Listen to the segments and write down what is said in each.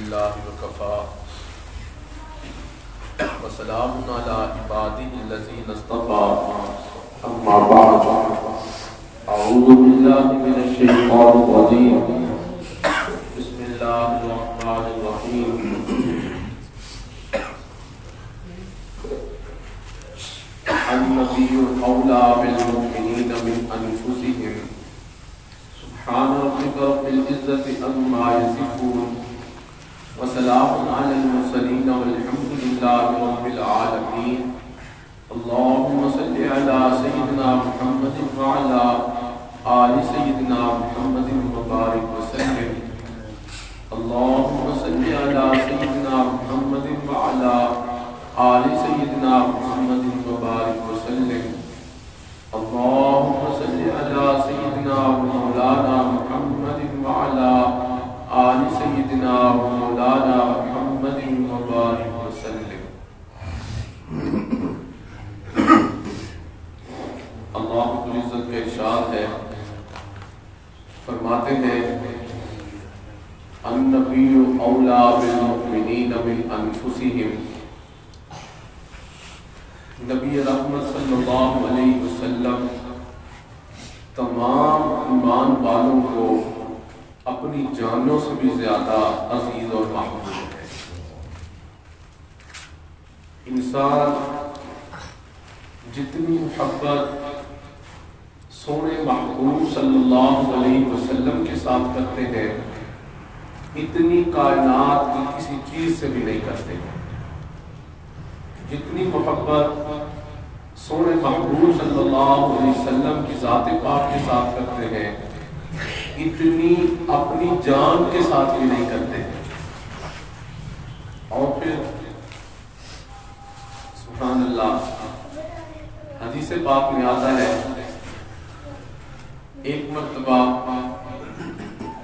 للہ وکفا وسلام علی عبادہ الذین اصطفى اما بعد اعوذ باللہ من الشیطان الرجیم بسم اللہ الرحمن الرحیم النبی اولی بالمؤمنین من انفسهم سبحان ربک رب العزة عما یصفون وسلام علی المرسلین والحمد للہ رب العالمین اللهم صل علی سیدنا محمد وعلی آل سیدنا محمد وبارک وسلم اللهم صل علی سیدنا محمد وعلی آل سیدنا محمد وبارک وسلم اللهم صل علی سیدنا مولانا محمد وعلی آل سیدنا مولانا محمد وبارک وسلم۔ اللہ رب العزت کا ارشاد ہے، فرماتے ہیں النبی اولی بالمؤمنین من انفسهم، نبی رحمت صلی اللہ علیہ وسلم تمام ایمان والوں کو اپنی جانوں سے بھی زیادہ عزیز اور محبوب ہے۔ انسان جتنی محبت سونے محبوب صلی اللہ علیہ وسلم کے ساتھ کرتے ہیں اتنی کائنات کی کسی چیز سے بھی نہیں کرتے ہیں۔ جتنی محبت سونے محبوب صلی اللہ علیہ وسلم کی ذات پاک کے ساتھ کرتے ہیں اتنی اپنی جان کے ساتھ بھی نہیں کرتے ہیں۔ اور پھر سبحان اللہ، حدیث پاک میں آتا ہے ایک مرتبہ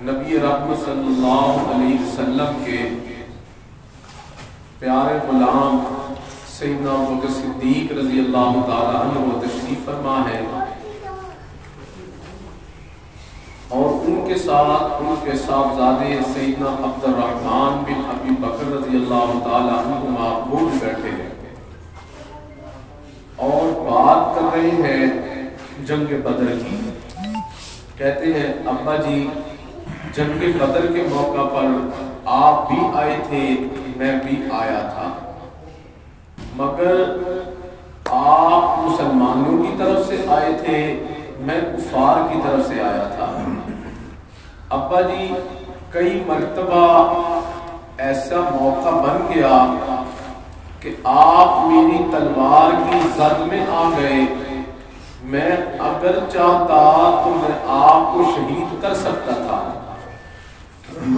نبی رحمت صلی اللہ علیہ وسلم کے پیارے غلام سیدنا ابوبکر صدیق رضی اللہ تعالیٰ عنہ تشریف فرما ہے، اور ان کے ساتھ ان کے صاحبزادے سیدنا عبد الرحمن بن ابی بکر رضی اللہ تعالیٰ عنہما وہ بیٹھے ہیں اور بات کر رہے ہیں جنگ بدر کی۔ کہتے ہیں ابا جی جنگ بدر کے موقع پر آپ بھی آئے تھے، میں بھی آیا تھا، مگر آپ مسلمانوں کی طرف سے آئے تھے، میں کفار کی طرف سے آیا تھا۔ ابا جی کئی مرتبہ ایسا موقع بن گیا کہ آپ میری تلوار کی زد میں آ گئے، میں اگر چاہتا تو میں آپ کو شہید کر سکتا تھا،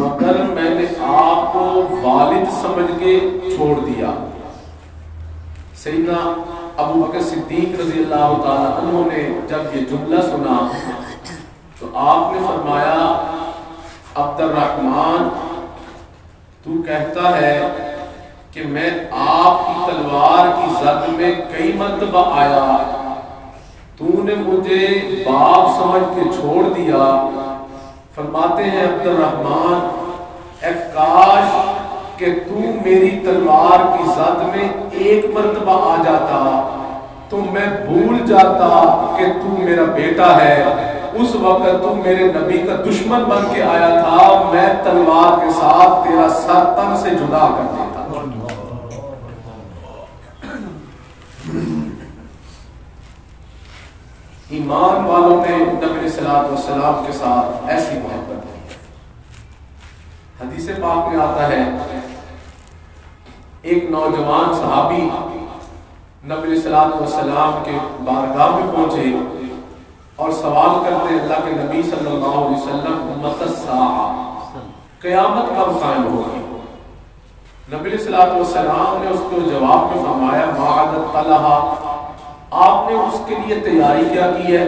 مگر میں نے آپ کو والد سمجھ کے چھوڑ دیا۔ سیدنا ابوبکر صدیق رضی اللہ تعالیٰ عنہ نے جب یہ جملہ سنا تو آپ نے فرمایا عبد الرحمن تو کہتا ہے کہ میں آپ کی تلوار کی زد میں کئی مرتبہ آیا، تو نے مجھے باپ سمجھ کے چھوڑ دیا۔ فرماتے ہیں عبد الرحمن اے کاش کہ تو میری تلوار کی زد میں ایک مرتبہ آ جاتا تو میں بھول جاتا کہ تو میرا بیٹا ہے، اس وقت تو میرے نبی کا دشمن بن کے آیا تھا، میں تلوار کے ساتھ تیرا سر تن سے جدا کر دیتا۔ ایمان والوں نے نبی صلی اللہ علیہ وسلم کے ساتھ ایسی محبت ہے۔ حدیث پاک میں آتا ہے ایک نوجوان صحابی نبی صلی اللہ علیہ وسلم کے بارگاہ میں پہنچے اور سوال کرتے ہیں اللہ کے نبی صلی اللہ علیہ وسلم متی الساعہ، قیامت کب قائم ہوگی؟ نبی صلی اللہ علیہ وسلم نے اس کو جواب میں فرمایا ما اعددت لہا، آپ نے اس کے لیے تیاری کیا کی ہے؟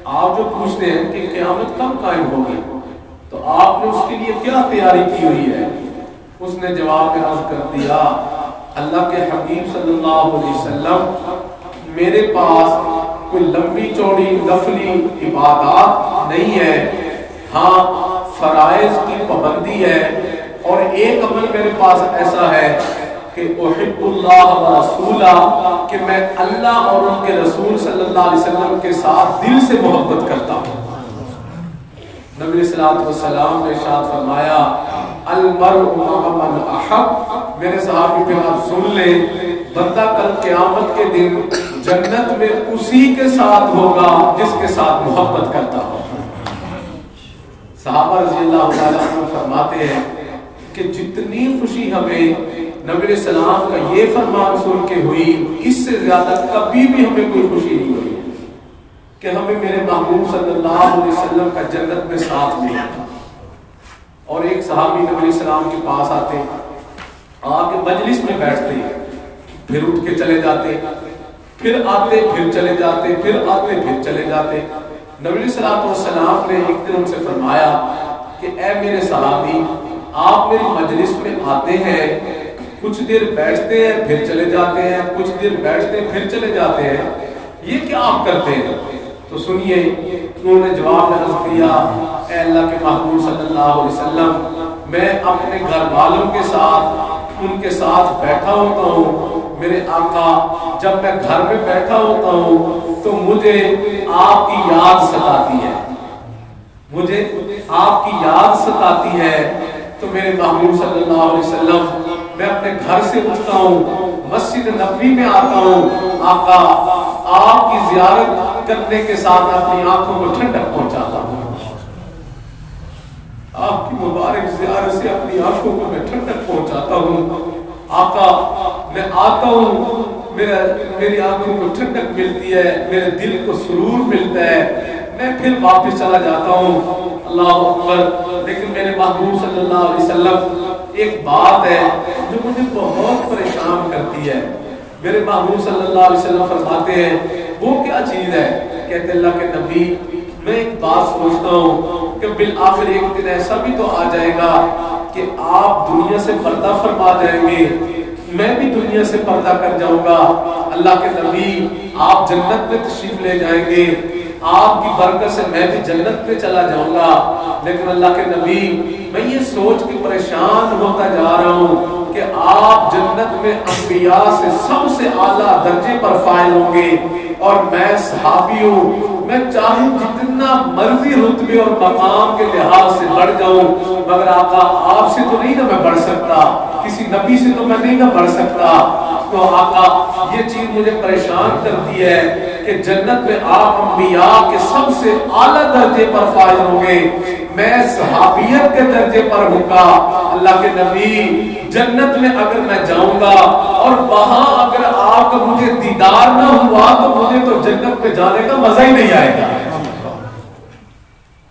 آپ جو پوچھتے ہیں کہ قیامت کب قائم ہوگی تو آپ نے اس کے لیے کیا تیاری کی ہوئی ہے؟ اس نے جواب میں عرض کر دیا اللہ کے حبیب صلی اللہ علیہ وسلم میرے پاس کوئی لمبی چوڑی نفلی عبادات نہیں ہے، ہاں فرائض کی پابندی ہے، اور ایک عمل میرے پاس ایسا ہے کہ احب اللہ و رسولہ، کہ میں اللہ اور ان کے رسول صلی اللہ علیہ وسلم کے ساتھ دل سے محبت کرتا ہوں۔ نبی صلی اللہ علیہ وسلم نے ارشاد فرمایا المرء مع من احب، میرے صحابی پہ آپ سن لیں، بندہ کل قیامت کے دن جنت میں اسی کے ساتھ ہوگا جس کے ساتھ محبت کرتا ہو۔ صحابہ رضی اللہ تعالیٰ عنہ فرماتے ہیں کہ جتنی خوشی ہمیں نبی علیہ السلام کا یہ فرمان سن کے ہوئی، اس سے زیادہ کبھی بھی ہمیں کوئی خوشی نہیں ہوئی کہ ہمیں میرے محبوب صلی اللہ علیہ وسلم کا جنت میں ساتھ ملا۔ اور ایک صحابی نبی علیہ السلام کے پاس آتے، آ کے مجلس میں بیٹھتے، پھر اٹھ کے چلے جاتے، پھر آتے پھر چلے جاتے، پھر آتے پھر چلے جاتے۔ نبی علیہ السلام نے ایک دن ان سے فرمایا کہ اے میرے صحابی، آپ میری مجلس میں آتے ہیں، کچھ دیر بیٹھتے ہیں پھر چلے جاتے ہیں، کچھ دیر بیٹھتے ہیں پھر چلے جاتے ہیں، یہ کیا آپ کرتے ہیں؟ تو سنیے، انہوں نے جواب میں عرض کیا اے اللہ کے محبوب صلی اللہ علیہ وسلم، میں اپنے گھر والوں کے ساتھ ان کے ساتھ بیٹھا ہوتا ہوں، میرے آقا جب میں گھر میں بیٹھا ہوتا ہوں تو مجھے آپ کی یاد ستاتی ہے، مجھے آپ کی یاد ستاتی ہے، تو میرے محبوب صلی اللہ علیہ وسلم میں اپنے گھر سے اٹھتا ہوں، مسجد نبوی میں آتا ہوں، آقا آپ کی زیارت کرنے کے ساتھ اپنی آنکھوں کو ٹھنڈک پہنچاتا ہوں، آپ کی مبارک زیارت سے اپنی آنکھوں کو میں ٹھنڈک پہنچاتا ہوں، آقا میں آتا ہوں، میری آنکھوں کو ٹھنڈک ملتی ہے، میرے دل کو سرور ملتا ہے، میں پھر واپس چلا جاتا ہوں۔ اللہ اکبر۔ لیکن میرے محبوب صلی اللہ علیہ وسلم ایک بات ہے جو مجھے بہت پریشان کرتی ہے، میرے محبوب صلی اللہ علیہ وسلم فرماتے ہیں وہ کیا چیز ہے؟ کہتے اللہ کے نبی میں ایک بات سوچتا ہوں کہ بالآخر ایک دن ایسا بھی تو آ جائے گا کہ آپ دنیا سے پردہ فرما جائیں گے، میں بھی دنیا سے پردہ کر جاؤں گا، اللہ کے نبی آپ جنت میں تشریف لے جائیں گے، آپ کی برکت سے میں بھی جنت میں چلا جاؤں گا، لیکن اللہ کے نبی میں یہ سوچ کے پریشان ہوتا جا رہا ہوں کہ آپ جنت میں انبیاء سے سب سے اعلیٰ درجے پر فائل ہوں گے اور میں صحابی ہوں، میں چاہے جتنا مرضی رتبے اور مقام کے لحاظ سے بڑھ جاؤں، مگر آقا آپ سے تو نہیں نہ میں بڑھ سکتا، کسی نبی سے تو میں نہیں نہ بڑھ سکتا۔ تو آقا یہ چیز مجھے پریشان کرتی ہے کہ جنت میں آپ انبیاء کے سب سے اعلیٰ درجے پر فائز ہوں گے، میں صحابیت کے درجے پر ہوں گا۔ اللہ کے نبی جنت میں اگر میں جاؤں گا اور وہاں اگر آپ کا مجھے دیدار نہ ہوا تو مجھے تو جنت میں جانے کا مزہ ہی نہیں آئے گا،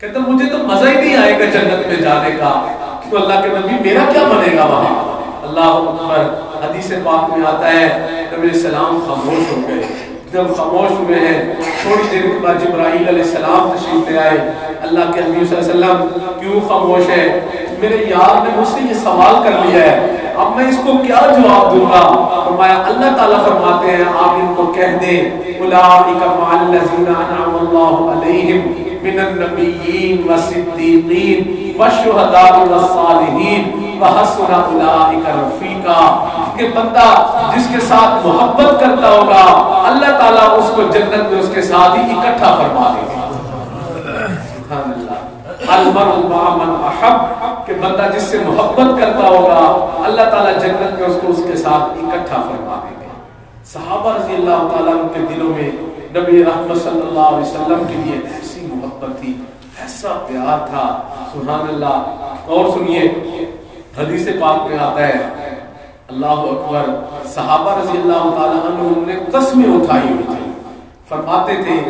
کہتا مجھے تو مزہ ہی نہیں آئے گا جنت میں جانے کا، تو اللہ کے نبی میرا کیا بنے گا وہاں؟ اللہ اکبر۔ حدیث پاک میں آتا ہے نبی علیہ السلام خاموش ہو گئے، جب خاموش ہوئے ہیں تھوڑی دیر کے بعد جبرائیل علیہ السلام تشریف لے آئے، اللہ کے حبیب صلی اللہ علیہ وسلم کیوں خاموش ہے؟ میرے یار نے مجھ سے یہ سوال کر لیا ہے، اب میں اس کو کیا جواب دوں گا؟ فرمایا اللہ تعالیٰ فرماتے ہیں آپ ان کو کہہ دیں اولئک مع الذین انعم اللہ علیہم من النبیین والصدیقین والشہداء والصالحین وحسن اولئک رفیقا، کہ بندہ جس کے ساتھ محبت کرتا ہوگا اللہ تعالیٰ اس کو جنت میں اس کے ساتھ ہی اکٹھا فرما دے گا۔ سبحان اللہ۔ المرء مع من احب، کہ بندہ جس سے محبت کرتا ہوگا اللہ تعالیٰ جنت میں اس کو اس کے ساتھ اکٹھا فرما دے گا۔ صحابہ رضی اللہ تعالیٰ عنہ کے دلوں میں نبی رحمت صلی اللہ علیہ وسلم کے لیے ایسی محبت تھی، ایسا پیار تھا، سبحان اللہ۔ اور سنیے حدیث پاک میں آتا ہے اللہ اکبر، صحابہ رضی اللہ تعالیٰ عنہ نے قسمیں اٹھائی ہوئی تھی، فرماتے تھے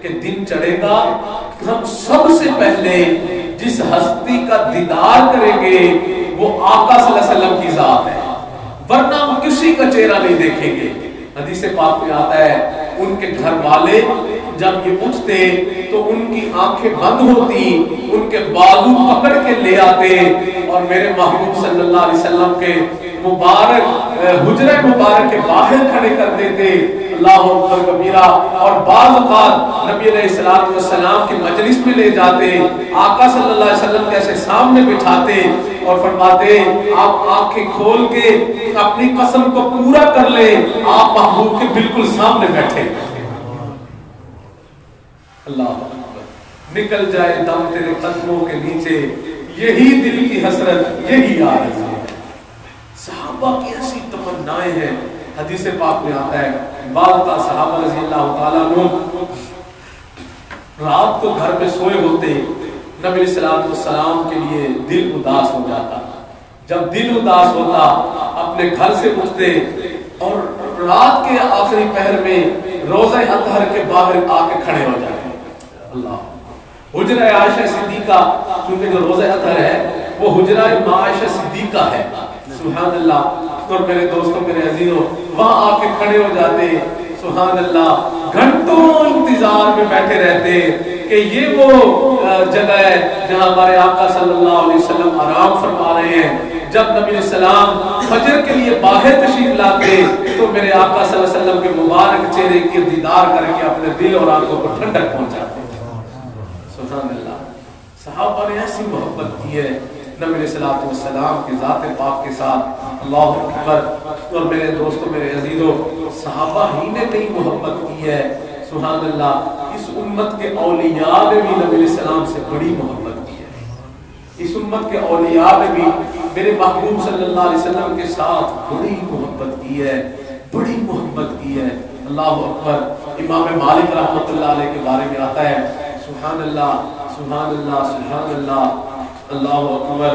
کہ دن چڑھے گا ہم سب سے پہلے جس ہستی کا دیدار کریں گے وہ آقا صلی اللہ علیہ وسلم کی ذات ہے، ورنہ ہم کسی کا چہرہ نہیں دیکھیں گے۔ حدیث پاک میں آتا ہے ان کے گھر والے جب یہ اٹھتے تو ان کی آنکھیں بند ہوتی، ان کے بازو پکڑ کے لے آتے اور میرے محبوب صلی اللہ علیہ وسلم کے मुबारक हुजरा मुबारक के बाहर खड़े कर देते, अल्लाह अकबर कबीरा। और बाज़ औक़ात नबी अलैहिस्सलाम की मजलिस में ले जाते, आका सल्लल्लाहु अलैहि वसल्लम के ऐसे सामने बिठाते और फरमाते आप आंखें खोल के अपनी कसम को पूरा कर ले, आप महबूब के बिल्कुल सामने बैठे। अल्लाह निकल जाए दम तेरे कदमों के नीचे, यही दिल की हसरत, यही आरज़ू है। सहाबा की ऐसी तमन्नाएं हैं। हदीस पाक में आता है बाज़ सहाबा रज़ी अल्लाह तआला अन्हुम रात को घर में सोए होते, नबी सल्लल्लाहु अलैहि वसल्लम के लिए दिल उदास हो जाता। जब दिल उदास होता अपने घर से उठते और रात के आखिरी पहर में रोज़े अतहर के बाहर आके खड़े हो जाते। अल्लाह हुजरा आयशा सिद्दीका, क्योंकि जो रोज़ा अतहर है वो हुजरा आयशा सिद्दीका है। सुभान अल्लाह। और मेरे दोस्तों मेरे अजीजों वहां आके खड़े हो जाते, सुभान अल्लाह, घंटों इंतजार में बैठे रहते कि ये वो जगह है जहां हमारे आका सल्लल्लाहु अलैहि वसल्लम आराम फरमा रहे हैं। जब नबी सलाम फजर के लिए बाहर तशरीफ लाते तो मेरे आका सल्लल्लाहु अलैहि वसल्लम के मुबारक चेहरे के दीदार करके अपने दिल और आंखों को ठंडक पहुंचाते। सुभान अल्लाह। सहाबा ने ऐसी मोहब्बत की है नबी सल्लल्लाहु अलैहि वसल्लम की ज़ात पाक के साथ। अल्लाह अकबर। और मेरे दोस्तों मेरे अजीजों सहाबा ही ने नहीं मोहब्बत की है, सुभान अल्लाह, इस उम्मत के औलिया ने भी नबी सलाम से बड़ी मोहब्बत की है। इस उम्मत के औलिया ने भी मेरे महबूब सल्लल्लाहु अलैहि वसल्लम के साथ बड़ी मोहब्बत की है, बड़ी मोहब्बत की है। अल्लाह अकबर। इमाम मालिक रहमतुल्लाह अलैह के बारे में आता है, सुभान अल्लाह, सुभान अल्लाह, सुभान अल्लाह, अल्लाह अकबर,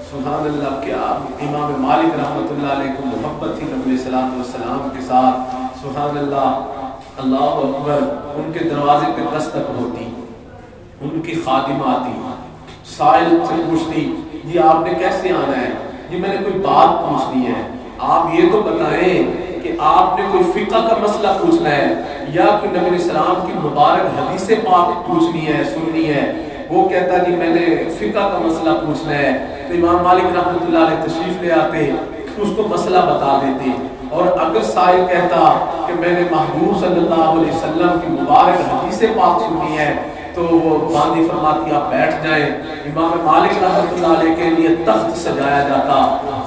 सुभान अल्लाह। क्या इमाम मालिक रहमतुल्लाह अलैह को मोहब्बत थी नबी सल्लल्लाहु अलैहि वसल्लम के साथ, सुभान अल्लाह, अल्लाह अकबर। उनके दरवाजे पे दस्तक होती, उनकी खादिमा आती, साइल से पूछती जी आपने कैसे आना है, जी मैंने कोई बात पूछनी है, आप ये तो बताएं कि आपने कोई फिक़्ह का मसला पूछना है या कोई नबी सलाम की मुबारक हदीस पाक पूछनी है, सुननी है। वो कहता जी मैंने फिक़्ह का मसला पूछना है, तो इमाम मालिक रहमतुल्लाह अलैह तशरीफ ले आते, उसको मसला बता देते। और अगर साहिल कहता कि मैंने महबूब सल्लल्लाहु अलैहि वसल्लम की मुबारक हदीस पाक सुननी है, तो वो बांदी फरमाती आप बैठ जाए। इमाम मालिक रहमतुल्लाह अलैह के लिए तख्त सजाया जाता,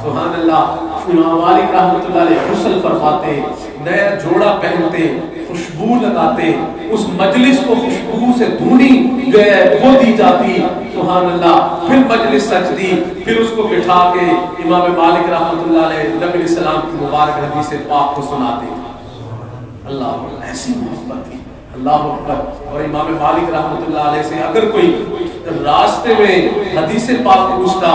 सुभान अल्लाह। इमाम मालिक रहमतुल्लाह अलैह गुस्ल फरमाते, नया जोड़ा पहनते, खुशबू लगाते, उस मजलिस को खुशबू से धुनी जो है वो दी जाती, सुभान अल्लाह। फिर मजलिस सजती, फिर उसको बिठा के इमाम मालिक रहमतुल्लाह अलैह नबी सलाम की मुबारक हदीस पाक को सुनाते। अल्लाह ऐसी मोहब्बत थी, अल्लाह अकबर। और इमाम मालिक रहमतुल्लाह अलैह से अगर कोई रास्ते में हदीस पाक पूछता,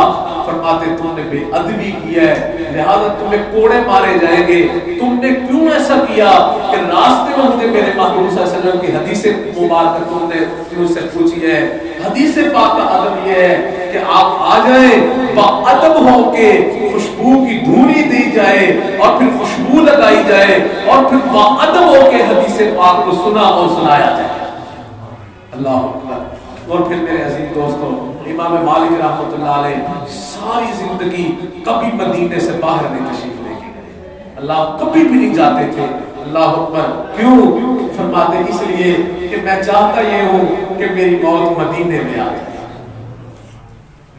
फरमाते तुमने बेअदबी की है, लिहाजा तुम्हें कोड़े मारे जाएंगे। तुमने क्यों ऐसा किया कि रास्ते में मुझे मेरे महबूब सल्लल्लाहु अलैहि वसल्लम की हदीस मुबारक तुमने मुझसे पूछी है। हदीस पाक का अदब यह है कि आप आ जाए बाअदब होके, खुशबू की धूनी दी जाए और फिर खुशबू लगाई जाए और फिर बाअदब होके हदीस पाक को सुना और सुनाया जाए। अल्लाह अकबर। और फिर मेरे अजीज दोस्तों इमाम मालिक रहमतुल्लाह अलैह सारी जिंदगी कभी मदीने से बाहर नहीं तशरीफ लेके गए, अल्लाह कभी भी नहीं जाते थे। अल्लाह अकबर। क्यों? फरमाते इसलिए कि मैं चाहता ये हूँ कि मेरी मौत मदीने में आ जाए,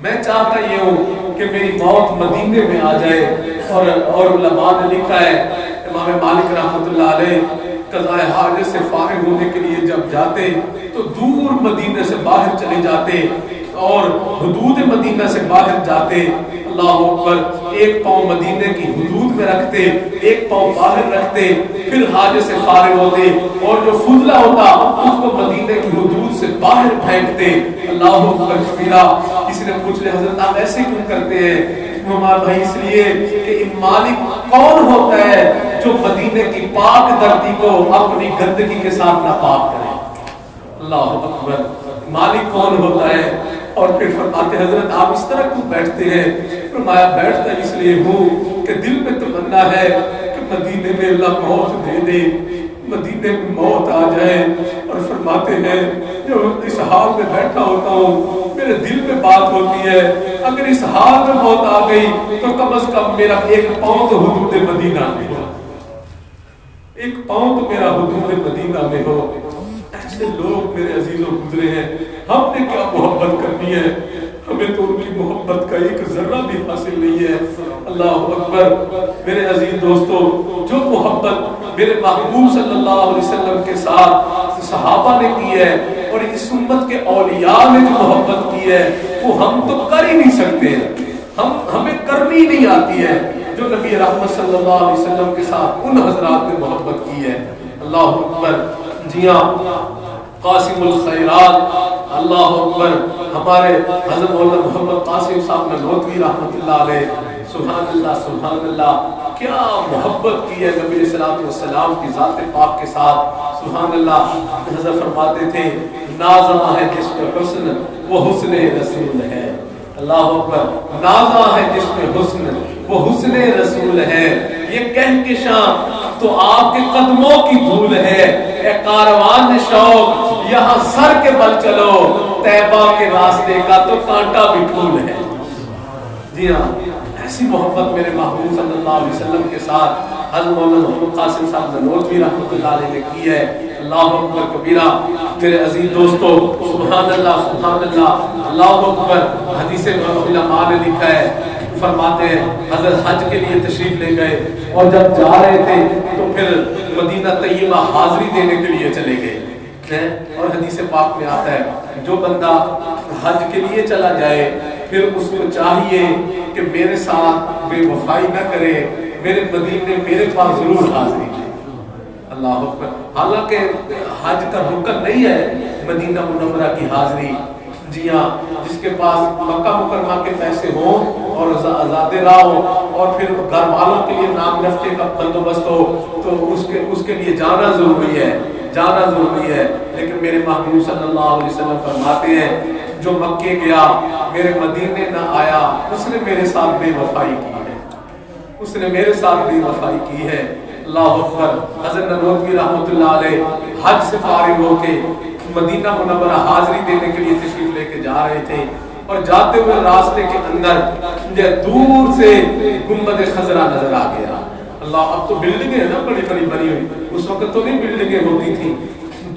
मैं चाहता ये हूँ कि मेरी मौत मदीने में आ जाए। और उलमा ने लिखा है इमाम मालिक रहमतुल्लाह अलैह कज़ाए हाजत से फारिग होने के लिए जब जाते तो दूर मदीने से बाहर चले जाते और हुदूद मदीना से बाहर जाते। अल्लाह अकबर। एक पाँव मदीने की हुदूद में रखते, एक पाँव बाहर रखते, फिर हाजे से फारिग होते और जो फुजला होता उसको मदीने की हुदूद से बाहर फेंकते। अल्लाह अकबर कबीरा। किसी ने पूछ लिया हज़रत आप ऐसे क्यों करते हैं? हमारा भाई इसलिए कि मालिक कौन होता है जो मदीने की पाक धरती को अपनी गंदगी के साथ नापाक करे? अल्लाह अकबर। मालिक कौन होता है? और फिर फरमाते हजरत आप इस तरह क्यों बैठते हैं? फरमाया बैठता इसलिए हूँ कि दिल में तमन्ना है कि मदीने में अल्लाह मौत दे दे, मदीने में मौत आ जाए। और फरमाते हैं जब इस हाल में बैठा होता हूँ میرے دل میں بات ہوتی ہے اگر اس حال میں موت آ گئی تو کم از کم میرا ایک پاؤں تو حدود مدینہ میں ہو، ایک پاؤں تو میرا حدود مدینہ میں ہو۔ ایسے لوگ میرے عزیزوں گزرے ہیں، ہم نے کیا محبت کرنی ہے، ہمیں تو ان کی محبت کا ایک ذرہ بھی حاصل نہیں ہے۔ اللہ اکبر۔ میرے عزیز دوستو، جو محبت میرے محبوب صلی اللہ علیہ وسلم کے ساتھ صحابہ نے کی ہے اور اس امت کے اولیاء نے جو محبت کی ہے وہ ہم تو کر ہی نہیں سکتے، ہمیں کرنی نہیں آتی ہے جو نبی رحمت صلی اللہ علیہ وسلم کے ساتھ ان حضرات نے محبت کی ہے۔ اللہ اکبر۔ جی ہاں، قاسم الخیرات، اللہ اکبر، ہمارے حضرت مولانا محمد قاسم صاحب نانوتوی رحمۃ اللہ علیہ، سبحان اللہ سبحان اللہ، کیا محبت کی ہے نبی علیہ الصلوۃ والسلام کی ذات پاک کے ساتھ۔ سبحان اللہ، حضرت فرماتے تھے نازاں ہے جس میں حسن وہ حسن رسول ہے۔ اللہ اکبر۔ نازاں ہے جس میں حسن وہ حسن رسول ہے، یہ کہکشاں تو آپ کے قدموں کی دھول ہے، اے کاروان شوق یہاں سر کے بل چلو، طیبہ کے راستے کا تو کانٹا بھی پھول ہے۔ جی ہاں، ایسی محبت میرے محبوب صلی اللہ علیہ وسلم کے ساتھ حضرت مولانا محمد قاسم صاحب نانوتوی رحمۃ اللہ علیہ نے کی ہے۔ اللہ اکبر کبیرہ۔ میرے عزیز دوستو، سبحان اللہ سبحان اللہ، اللہ اکبر۔ حدیث علماء نے لکھا ہے، فرماتے ہیں حضرت حج کے لیے تشریف لے گئے اور جب جا رہے تھے تو پھر مدینہ طیبہ حاضری دینے کے لیے چلے گئے، اور حدیث پاک میں آتا ہے جو بندہ حج کے لیے چلا جائے پھر اس کو چاہیے کہ میرے ساتھ بے وفائی نہ کرے، میرے مدینے میرے پاس ضرور حاضری دے۔ اللہ اکبر۔ حالانکہ حج کا رکن نہیں ہے مدینہ منورہ کی حاضری، جی ہاں، جس کے پاس مکہ مکرمہ کے پیسے ہوں اور آزاد راہ ہو اور پھر گھر والوں کے لیے نام نفتے کا بندوبست ہو تو اس کے لیے جانا ضروری ہے، جانا ضروری ہے۔ لیکن میرے محبوب صلی اللہ علیہ وسلم فرماتے ہیں جو مکے گیا میرے مدینے نہ آیا اس نے میرے ساتھ بے وفائی کی ہے، اس نے میرے ساتھ بے وفائی کی ہے۔ اللہ اکبر۔ حضرت نانوتوی رحمۃ اللہ علیہ حج سے فارغ ہو کے مدینہ منورہ حاضری دینے کے لیے تشریف لے کے جا رہے تھے اور جاتے ہوئے راستے کے اندر دور سے گنبد خضرا نظر آ گیا۔ اللہ، اب تو بلڈنگیں ہیں نا بڑی بڑی بنی ہوئی، اس وقت تو نہیں بلڈنگیں ہوتی تھیں۔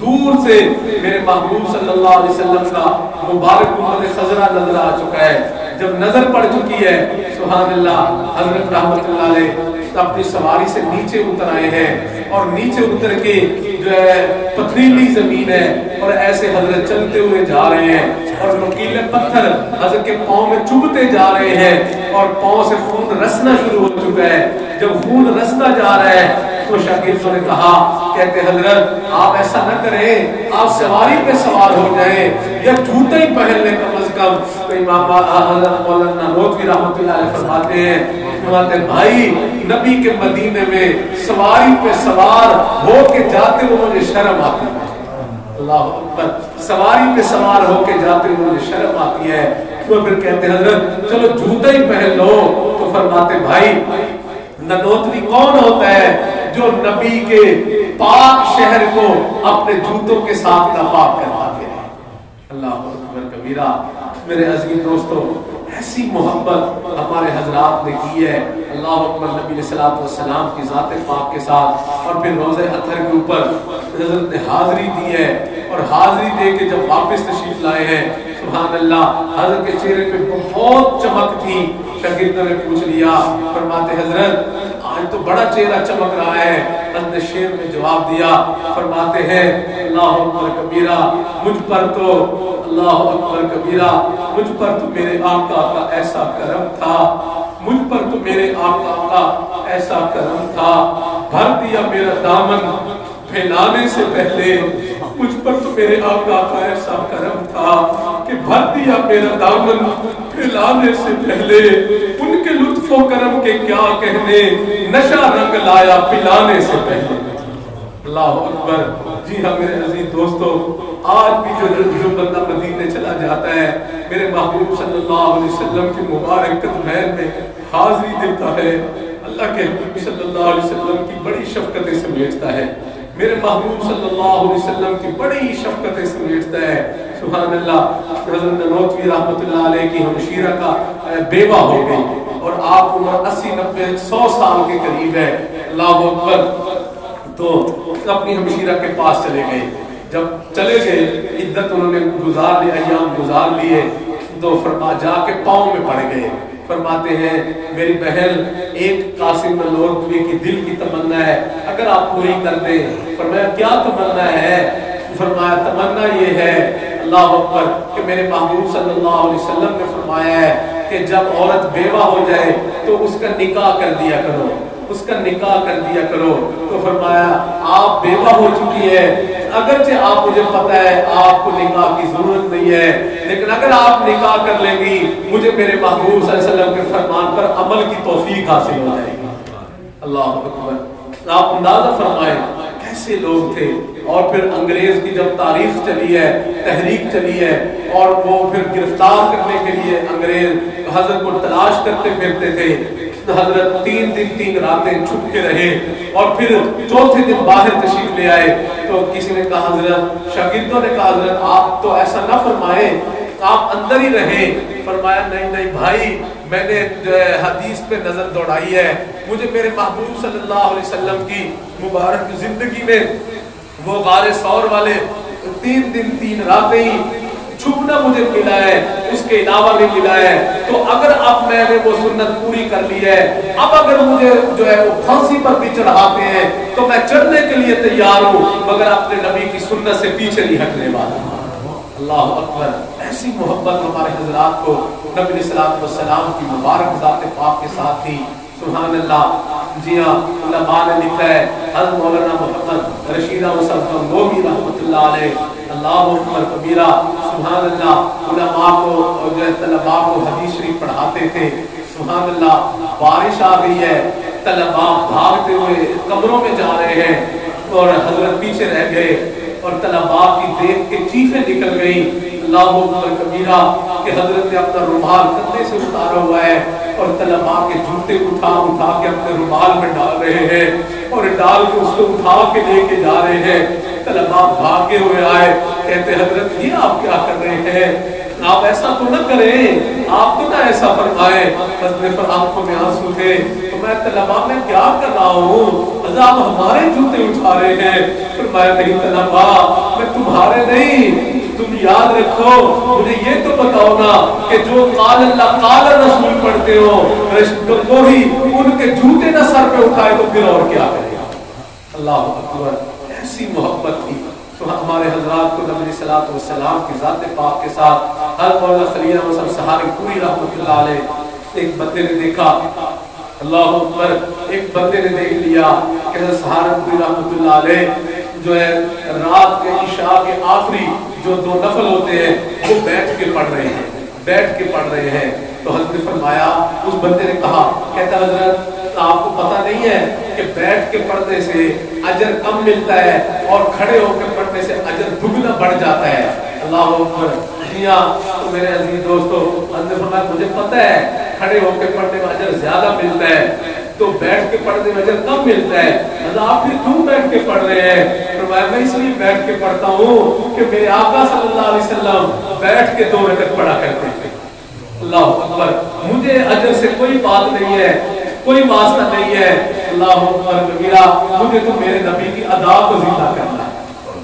دور سے میرے محبوب صلی اللہ علیہ وسلم کا مبارک گنبد خضرا نظر آ چکا ہے۔ جب نظر پڑ چکی ہے، سبحان اللہ، حضرت رحمت اللہ علیہ اپنی سواری سے نیچے اتر آئے ہیں اور نیچے اتر کے جو ہے پتھریلی زمین ہے اور ایسے حضرت چلتے ہوئے جا رہے ہیں اور نوکیلے پتھر حضرت کے پاؤں میں چبھتے جا رہے ہیں اور پاؤں سے خون رسنا شروع ہو چکا ہے۔ جب خون رسنا جا رہا ہے تو شاگردوں نے کہا، کہتے حضرت آپ ایسا نہ کریں، آپ سواری پہ سوار ہو جائیں یا جوتے ہی پہن لیں کم از کم۔ تو امام حضرت مولانا نانوتوی رحمۃ اللہ علیہ فرماتے ہیں بھائی نبی کے مدینے میں سواری پہ سوار ہو کے جاتے ہوئے مجھے شرم آتی ہے۔ اللہ اکبر۔ سواری پہ سوار ہو کے جاتے ہوئے مجھے شرم آتی ہے۔ تو پھر کہتے ہیں حضرت چلو جوتے ہی پہن لو۔ تو فرماتے بھائی نانوتوی کون ہوتا ہے جو نبی کے پاک شہر کو اپنے جوتوں کے ساتھ ناپاک کرتا پھرے۔ اللہ اکبر کبیرہ۔ میرے عزیز دوستو، ایسی محبت ہمارے حضرات نے کی ہے۔ اللہ اکبر۔ نبی علیہ الصلوۃ والسلام کی ذات پاک کے ساتھ اور پھر روزہ اطہر کے اوپر حضرت نے حاضری دی ہے اور حاضری دے کے جب واپس تشریف لائے ہیں، سبحان اللہ، حضرت کے چہرے پہ بہت چمک تھی۔ شاگردوں نے پوچھ لیا، فرماتے حضرت آج تو بڑا چہرہ چمک رہا ہے۔ حضرت نے شعر میں جواب دیا، فرماتے ہیں اللہ اکبر کبیرہ، مجھ پر تو اللہ اکبر کبیرہ، مجھ پر تو میرے آقا کا ایسا کرم تھا، مجھ پر تو میرے آقا کا ایسا کرم تھا، بھر دیا میرا دامن پھیلانے سے پہلے، مجھ پر تو میرے آقا کا ایسا کرم تھا کہ بھر دیا میرا دامن پھیلانے سے پہلے، ان کے لطف و کرم کے کیا کہنے، نشہ رنگ لایا پلانے سے پہلے۔ اللہ اکبر۔ جی ہاں میرے عزیز دوستو، آج بھی جو بندہ مدینے چلا جاتا ہے میرے محبوب صلی اللہ علیہ وسلم کے مبارک قدمین میں حاضری دیتا ہے، اللہ کے حبیب صلی اللہ علیہ وسلم کی بڑی شفقتیں سمیٹتا ہے۔ میرے محبوب صلی اللہ علیہ وسلم کی بڑی شفقتیں سمیٹتا ہے. سبحان اللہ. حضرت نانوتوی رحمۃ اللہ علیہ کی ہمشیرہ کا بیوہ ہو گئی اور آپ عمر 80 90 100 سال کے قریب ہے. اللہ اکبر. تو اپنی ہمشیرہ کے پاس چلے گئے. جب چلے گئے عدت انہوں نے گزار لی, ایام گزار لیے, تو فرما جا کے پاؤں میں پڑ گئے. فرماتے ہیں میری بہن ایک قاسم نانوتوی کی دل کی تمنا ہے, اگر آپ پوری کر دیں. فرمایا کیا تمنا ہے؟ فرمایا تمنا یہ ہے اللہ اکبر کہ میرے محبوب صلی اللہ علیہ وسلم نے فرمایا ہے کہ جب عورت بیوہ ہو جائے تو اس کا نکاح کر دیا کرو, اس کا نکاح کر دیا کرو. تو فرمایا آپ بیوہ ہو چکی ہے, اگرچہ آپ مجھے پتہ ہے آپ کو نکاح کی ضرورت نہیں ہے, لیکن اگر آپ نکاح کر لیں گی مجھے میرے محبوب صلی اللہ علیہ وسلم کے فرمان پر عمل کی توفیق حاصل ہو جائے گی. اللہ اکبر. آپ اندازہ فرمائیں کیسے لوگ تھے. اور پھر انگریز کی جب تاریخ چلی ہے, تحریک چلی ہے, اور وہ پھر گرفتار کرنے کے لیے انگریز حضرت کو تلاش کرتے پھرتے تھے. حضرت 3 دن 3 راتیں چھپ کے رہے اور پھر چوتھے دن باہر تشریف لے آئے. تو کسی نے کہا حضرت, شاگردوں نے کہا حضرت آپ تو ایسا نہ فرمائیں, آپ اندر ہی رہیں. فرمایا نہیں نہیں بھائی, میں نے جو ہے حدیث پہ نظر دوڑائی ہے, مجھے میرے محبوب صلی اللہ علیہ وسلم کی مبارک زندگی میں وہ غار ثور والے 3 دن 3 راتیں ہی چھپنا مجھے ملا ہے, اس کے علاوہ نہیں ملا ہے. تو اگر اب میں نے وہ سنت پوری کر لی ہے, اب اگر مجھے جو ہے وہ پھانسی پر بھی چڑھاتے ہیں تو میں چڑھنے کے لیے تیار ہوں, مگر اپنے نبی کی سنت سے پیچھے نہیں ہٹنے والا. اللہ اکبر. ایسی محبت ہمارے حضرات کو نبی علیہ الصلوۃ والسلام کی مبارک ذات پاک کے ساتھ تھی. سبحان اللہ. جی ہاں, علماء نے لکھا ہے حضرت مولانا محمد رشید احمد گنگوہی رحمۃ اللہ علیہ, اللہ اکبر کبیرہ. سبحان اللہ. علماء کو جو ہے طلباء کو حدیث شریف پڑھاتے تھے. سبحان اللہ. بارش آ گئی ہے, طلباء بھاگتے ہوئے کمروں میں جا رہے ہیں اور حضرت پیچھے رہ گئے اور طلباء کی دیکھ کے چیخیں نکل گئیں. اللہ اکبر کبیرہ کہ حضرت نے اپنا رومال کندھے سے اتارا ہوا ہے اور طلباء کے جوتے اٹھا کے اپنے رومال میں ڈال رہے ہیں اور ڈال کے اس کو اٹھا کے لے کے جا رہے ہیں. طلباء بھاگے ہوئے آئے, کہتے حضرت یہ آپ کیا کر رہے ہیں, آپ ایسا تو نہ کریں, آپ تو نہ ایسا فرمائیں. حضرت آنکھوں میں آنسو تھے. تو میں طلباء میں کیا کر رہا ہوں, حضرت آپ ہمارے جوتے اٹھا رہے ہیں. فرمایا نہیں طلباء, میں تمہارے نہیں, تم یاد رکھو مجھے یہ تو بتاؤ نا کہ جو قال اللہ قال رسول پڑھتے ہو وہی ان کے جوتے نہ سر پہ اٹھائے تو پھر اور کیا کرے. اللہ اکبر. ایسی محبت تھی. تو ہمارے حضرات کو نبی صلی اللہ علیہ وسلم کی ذات پاک کے ساتھ حضرت مولانا خلیل احمد سہارنپوری رحمۃ اللہ علیہ, ایک بندے نے دیکھا, اللہ اکبر, ایک بندے نے دیکھ لیا کہ حضرت سہارنپوری رحمۃ اللہ علیہ جو ہے رات کے عشاء کے آخری جو 2 نفل ہوتے ہیں وہ بیٹھ کے پڑھ رہے ہیں. تو حضرت نے فرمایا, اس بندے نے کہا, کہتا حضرت آپ کو پتہ نہیں ہے کہ بیٹھ کے پڑھنے سے اجر کم ملتا ہے اور کھڑے ہو کے پڑھنے سے اجر دگنا بڑھ جاتا ہے. اللہ اکبر. تو میرے عزیز دوستو, حضرت نے فرمایا مجھے پتہ ہے کھڑے ہو کے پڑھنے میں اجر زیادہ ملتا ہے تو بیٹھ کے پڑھنے میں اجر کم ملتا ہے. حضرت آپ پھر کیوں بیٹھ کے پڑھ رہے ہیں؟ فرمایا میں اس لیے بیٹھ کے پڑھتا ہوں کہ میرے آقا صلی اللہ علیہ وسلم بیٹھ کے 2 رکعت پڑھا کرتے تھے. اللہ اکبر. مجھے اجر سے کوئی بات نہیں ہے, کوئی واسطہ نہیں ہے. اللہ اکبر کبیرہ. مجھے تو میرے نبی کی ادا کو زندہ کرنا ہے.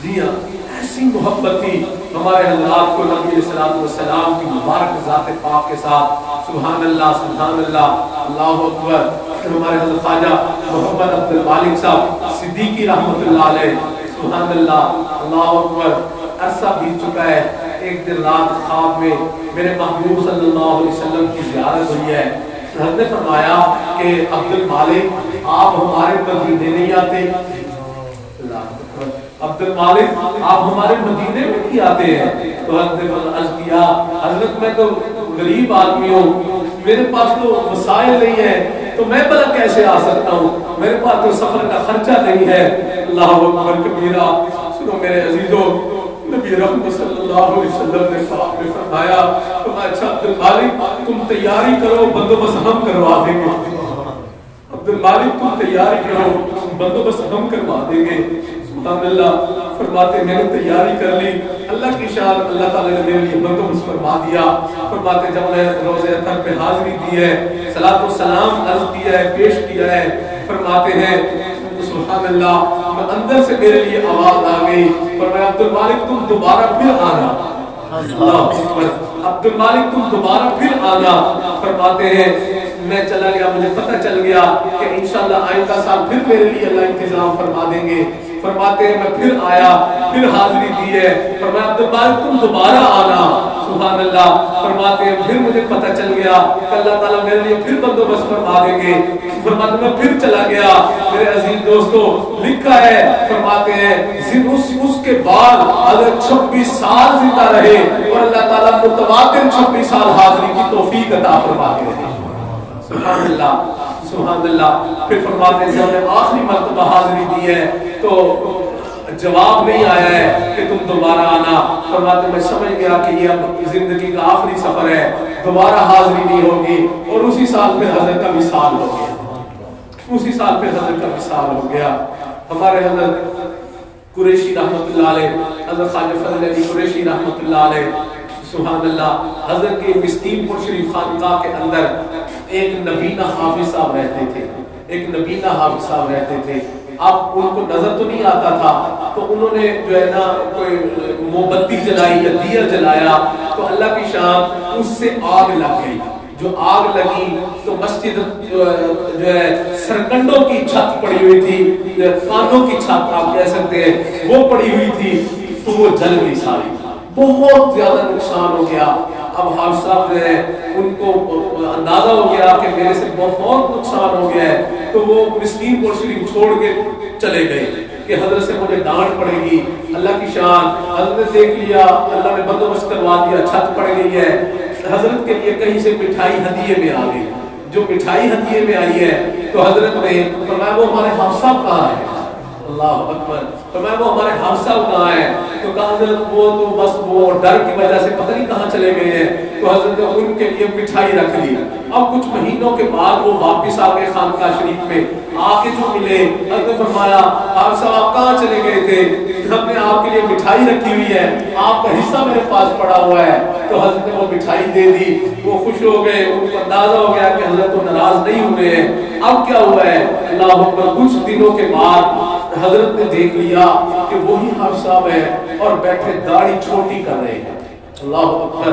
جی ہاں, ایسی محبت تھی ہمارے حضرات کو نبی علیہ الصلوۃ والسلام کی مبارک ذات پاک کے ساتھ. سبحان اللہ, سبحان اللہ. اللہ اکبر. ہمارے حضرت خواجہ محمد عبد المالک صاحب صدیقی رحمۃ اللہ علیہ. سبحان اللہ. اللہ اکبر. عرصہ بیت چکا ہے, ایک دن رات خواب میں میرے محبوب صلی اللہ علیہ وسلم کی زیارت ہوئی ہے. حضرت نے فرمایا کہ عبد المالک آپ ہمارے مدینے نہیں آتے. عبد المالک آپ ہمارے مدینے میں نہیں آتے ہیں. تو حضرت نے عرض کیا, حضرت میں تو غریب آدمی ہوں, میرے پاس تو وسائل نہیں ہے, تو میں بھلا کیسے آ سکتا ہوں, میرے پاس تو سفر کا خرچہ نہیں ہے. اللہ اکبر کبیرہ. سنو میرے عزیزو, نبی رحمت صلی اللہ علیہ وسلم نے فرمایا, اچھا عبد المالک تم تیاری کرو, بندوبست ہم کروا دیں گے. अब्दुल मालिक तुम तैयारी करो, बंदोबस्त हम करवा देंगे। सुभान अल्लाह। फरमाते मैंने तैयारी कर ली, अल्लाह की शान, अल्लाह ताला ने मेरे लिए बंदोबस्त फरमा दिया। फरमाते जब मैं रोज़े अतहर पे हाजिरी दी है, सलातो सलाम अर्ज किया है, पेश किया है, फरमाते हैं सुभान अल्लाह, मैं अंदर से मेरे लिए आवाज आ गई, फरमाया अब्दुल मालिक तुम दोबारा फिर आना। अब्दुल मालिक तुम दोबारा फिर आना। फरमाते हैं मैं चला गया, मुझे पता चल गया कि इंशाअल्लाह आइंदा साल फिर मेरे लिए अल्लाह इंतजाम फरमा देंगे। फरमाते हैं मैं फिर आया, फिर हाजिरी दी है, फरमाया अब्दुल मालिक तुम दोबारा आना। सुभान अल्लाह। फरमाते हैं फिर मुझे पता चल गया कि अल्लाह ताला मेरे लिए फिर बंदोबस्त फरमा देंगे। फरमाते मैं फिर चला गया। मेरे अजीज दोस्तों लिखा है, फरमाते हैं उसके बाद अगर 26 साल जिंदा रहे और अल्लाह ताला मुतवातिर 26 साल हाजिरी की तौफीक अता फरमाते हैं। सुभान अल्लाह, सुभान अल्लाह। फिर फरमाते हैं जब मैं आखिरी मर्तबा हाजिरी दी है तो जवाब नहीं आया है कि तुम दोबारा आना। फरमाते मैं समझ गया कि ये अब जिंदगी का आखिरी सफर है, दोबारा हाजिरी नहीं होगी। और उसी साल फिर हजरत का विसाल हो गया, उसी साल फिर हजरत का विसाल हो गया। हमारे हजरत कुरैशी रहमतुल्लाह अलैह, हजरत ख्वाजा फजल अली कुरैशी रहमतुल्लाह अलैह, सुभान अल्लाह, हजरत के मिस्कीनपुर शरीफ खानकाह के अंदर एक नबीना हाफिज साहब रहते थे, एक नबीना हाफिज साहब रहते थे। अब उनको नजर तो नहीं आता था, तो उन्होंने जो है ना कोई मोमबत्ती जलाई या दिया जलाया, तो अल्लाह की शान उससे आग लग गई। जो आग लगी तो मस्जिद जो है सरकंडों की छत पड़ी हुई थी, खानों की छत आप कह सकते हैं, वो पड़ी हुई थी, तो वो जल गई सारी, बहुत ज्यादा नुकसान हो गया। अब हाफिज साहब जो है उनको अंदाजा हो गया कि मेरे से बहुत नुकसान हो गया है, तो वो मिस्कीनपुर शरीफ छोड़ के चले गए कि हजरत से मुझे डांट पड़ेगी। अल्लाह की शान, हजरत ने देख लिया, अल्लाह ने बंदोबस्त करवा दिया, छत पड़ गई है। हजरत के लिए कहीं से मिठाई हदिये में आ गई। जो मिठाई हदिये में आई है तो हजरत ने फरमाया वो हमारे हाफिज साहब कहाँ है? अल्लाह अकबर। फरमाया वो हमारे हाफिज साहब कहाँ है? तो कहा हजरत वो तो बस वो डर की वजह से पता नहीं कहाँ चले गए हैं। तो हजरत ने उनके लिए मिठाई रख ली। अब कुछ महीनों के बाद वो वापस आ गए खानकाह शरीफ में, आके जो मिले, हजरत ने फरमाया हाफिज साहब आप कहाँ चले गए थे? हमने आपके लिए मिठाई रखी हुई है, आपका हिस्सा मेरे पास पड़ा हुआ है। तो हजरत ने वो मिठाई दे दी, वो खुश हो गए, उनको अंदाजा हो गया कि हजरत तो नाराज नहीं हुए हैं। अब क्या हुआ है? अल्लाह अकबर। कुछ दिनों के बाद हजरत ने देख लिया कि वही हाफिज साहब है और बैठे दाढ़ी छोटी कर रहे हैं। अल्लाह अकबर।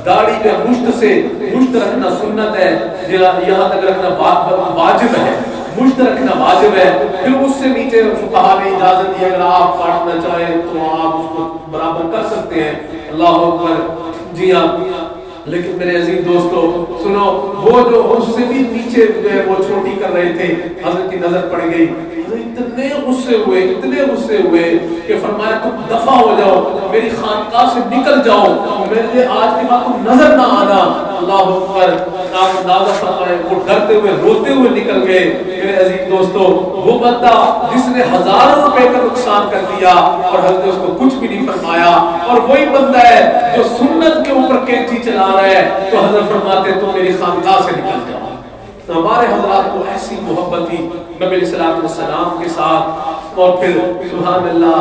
दाढ़ी में मुश्त रखना सुन्नत है, यहाँ तक रखना वाजिब है, मुश्त रखना वाजिब है। फिर उससे नीचे फुक़हा ने इजाजत दी, अगर आप काटना चाहें तो आप उसको बराबर कर सकते हैं। अल्लाह अकबर। जी हाँ, लेकिन मेरे अजीज दोस्तों सुनो, वो जो उससे भी नीचे वो छोटी कर रहे थे, हजरत की नजर पड़ गई। इतने गुस्से हुए, इतने गुस्से हुए कि फरमाया तुम दफा हो जाओ, मेरी खानकाह से निकल जाओ, मेरे लिए आज के बाद तुम नजर ना आना। अल्लाह अकबर। आप अंदाजा फरमाए, वो डरते हुए रोते हुए निकल गए। मेरे अजीज दोस्तों वो बंदा जिसने हजारों रुपए का नुकसान कर दिया और हजरत ने उसको कुछ भी नहीं फरमाया, और वही बंदा है जो सुन्नत के ऊपर कैंची चला रहा है, तो हजरत फरमाते तुम मेरी खानकाह से निकल जाओ। तो हमारे हजरात को ऐसी मोहब्बत थी नबी सल्लल्लाहु अलैहि वसल्लम के साथ। और फिर सुभान अल्लाह,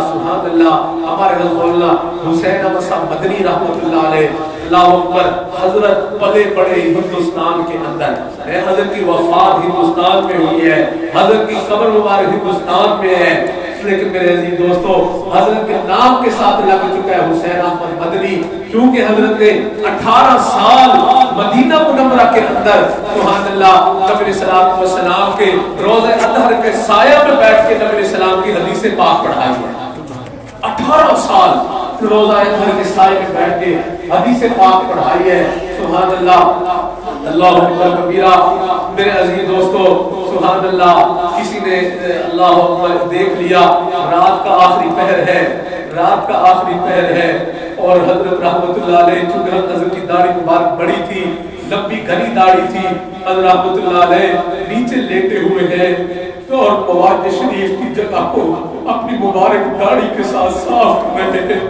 हमारे हजरत हुसैन अहमद साहब मदनी रहमतुल्लाह अलैह, अल्लाह अकबर, हजरत पले पड़े हिंदुस्तान के अंदर, हजरत की वफात हिंदुस्तान में हुई है, हजरत की कब्र मुबारक हिंदुस्तान में है, लेकिन मेरे अजीज दोस्तों हजरत के नाम के साथ लग चुका है हुसैन अहमद मदनी, क्योंकि हजरत ने 18 साल मदीना मुनव्वरा के अंदर सुभान अल्लाह नबी सल्लल्लाहु अलैहि वसल्लम के रोज़े अतहर के साया में बैठ के नबी सल्लल्लाहु की हदीसें पाक पढ़ाई है। 18 साल रोज़ा अतहर के साये में बैठ के हदीसें पाक पढ़ाई है। सुभान अल्लाह, अल्लाहु अकबर कबीरा। मेरे अजीज दोस्तों सुभान अल्लाह, किसी ने अल्लाह अकबर देख लिया, रात का आखिरी पहर है, रात का आखिरी पहर है, और हजरत रहमतुल्लाह अलैह, चूंकि हजरत की दाढ़ी मुबारक बड़ी थी, लंबी घनी दाढ़ी थी, हजरत रहमतुल्लाह अलैह नीचे लेटे हुए हैं, तो और मवाद शरीफ की जगह को अपनी मुबारक दाढ़ी के साथ साफ कर रहे हैं,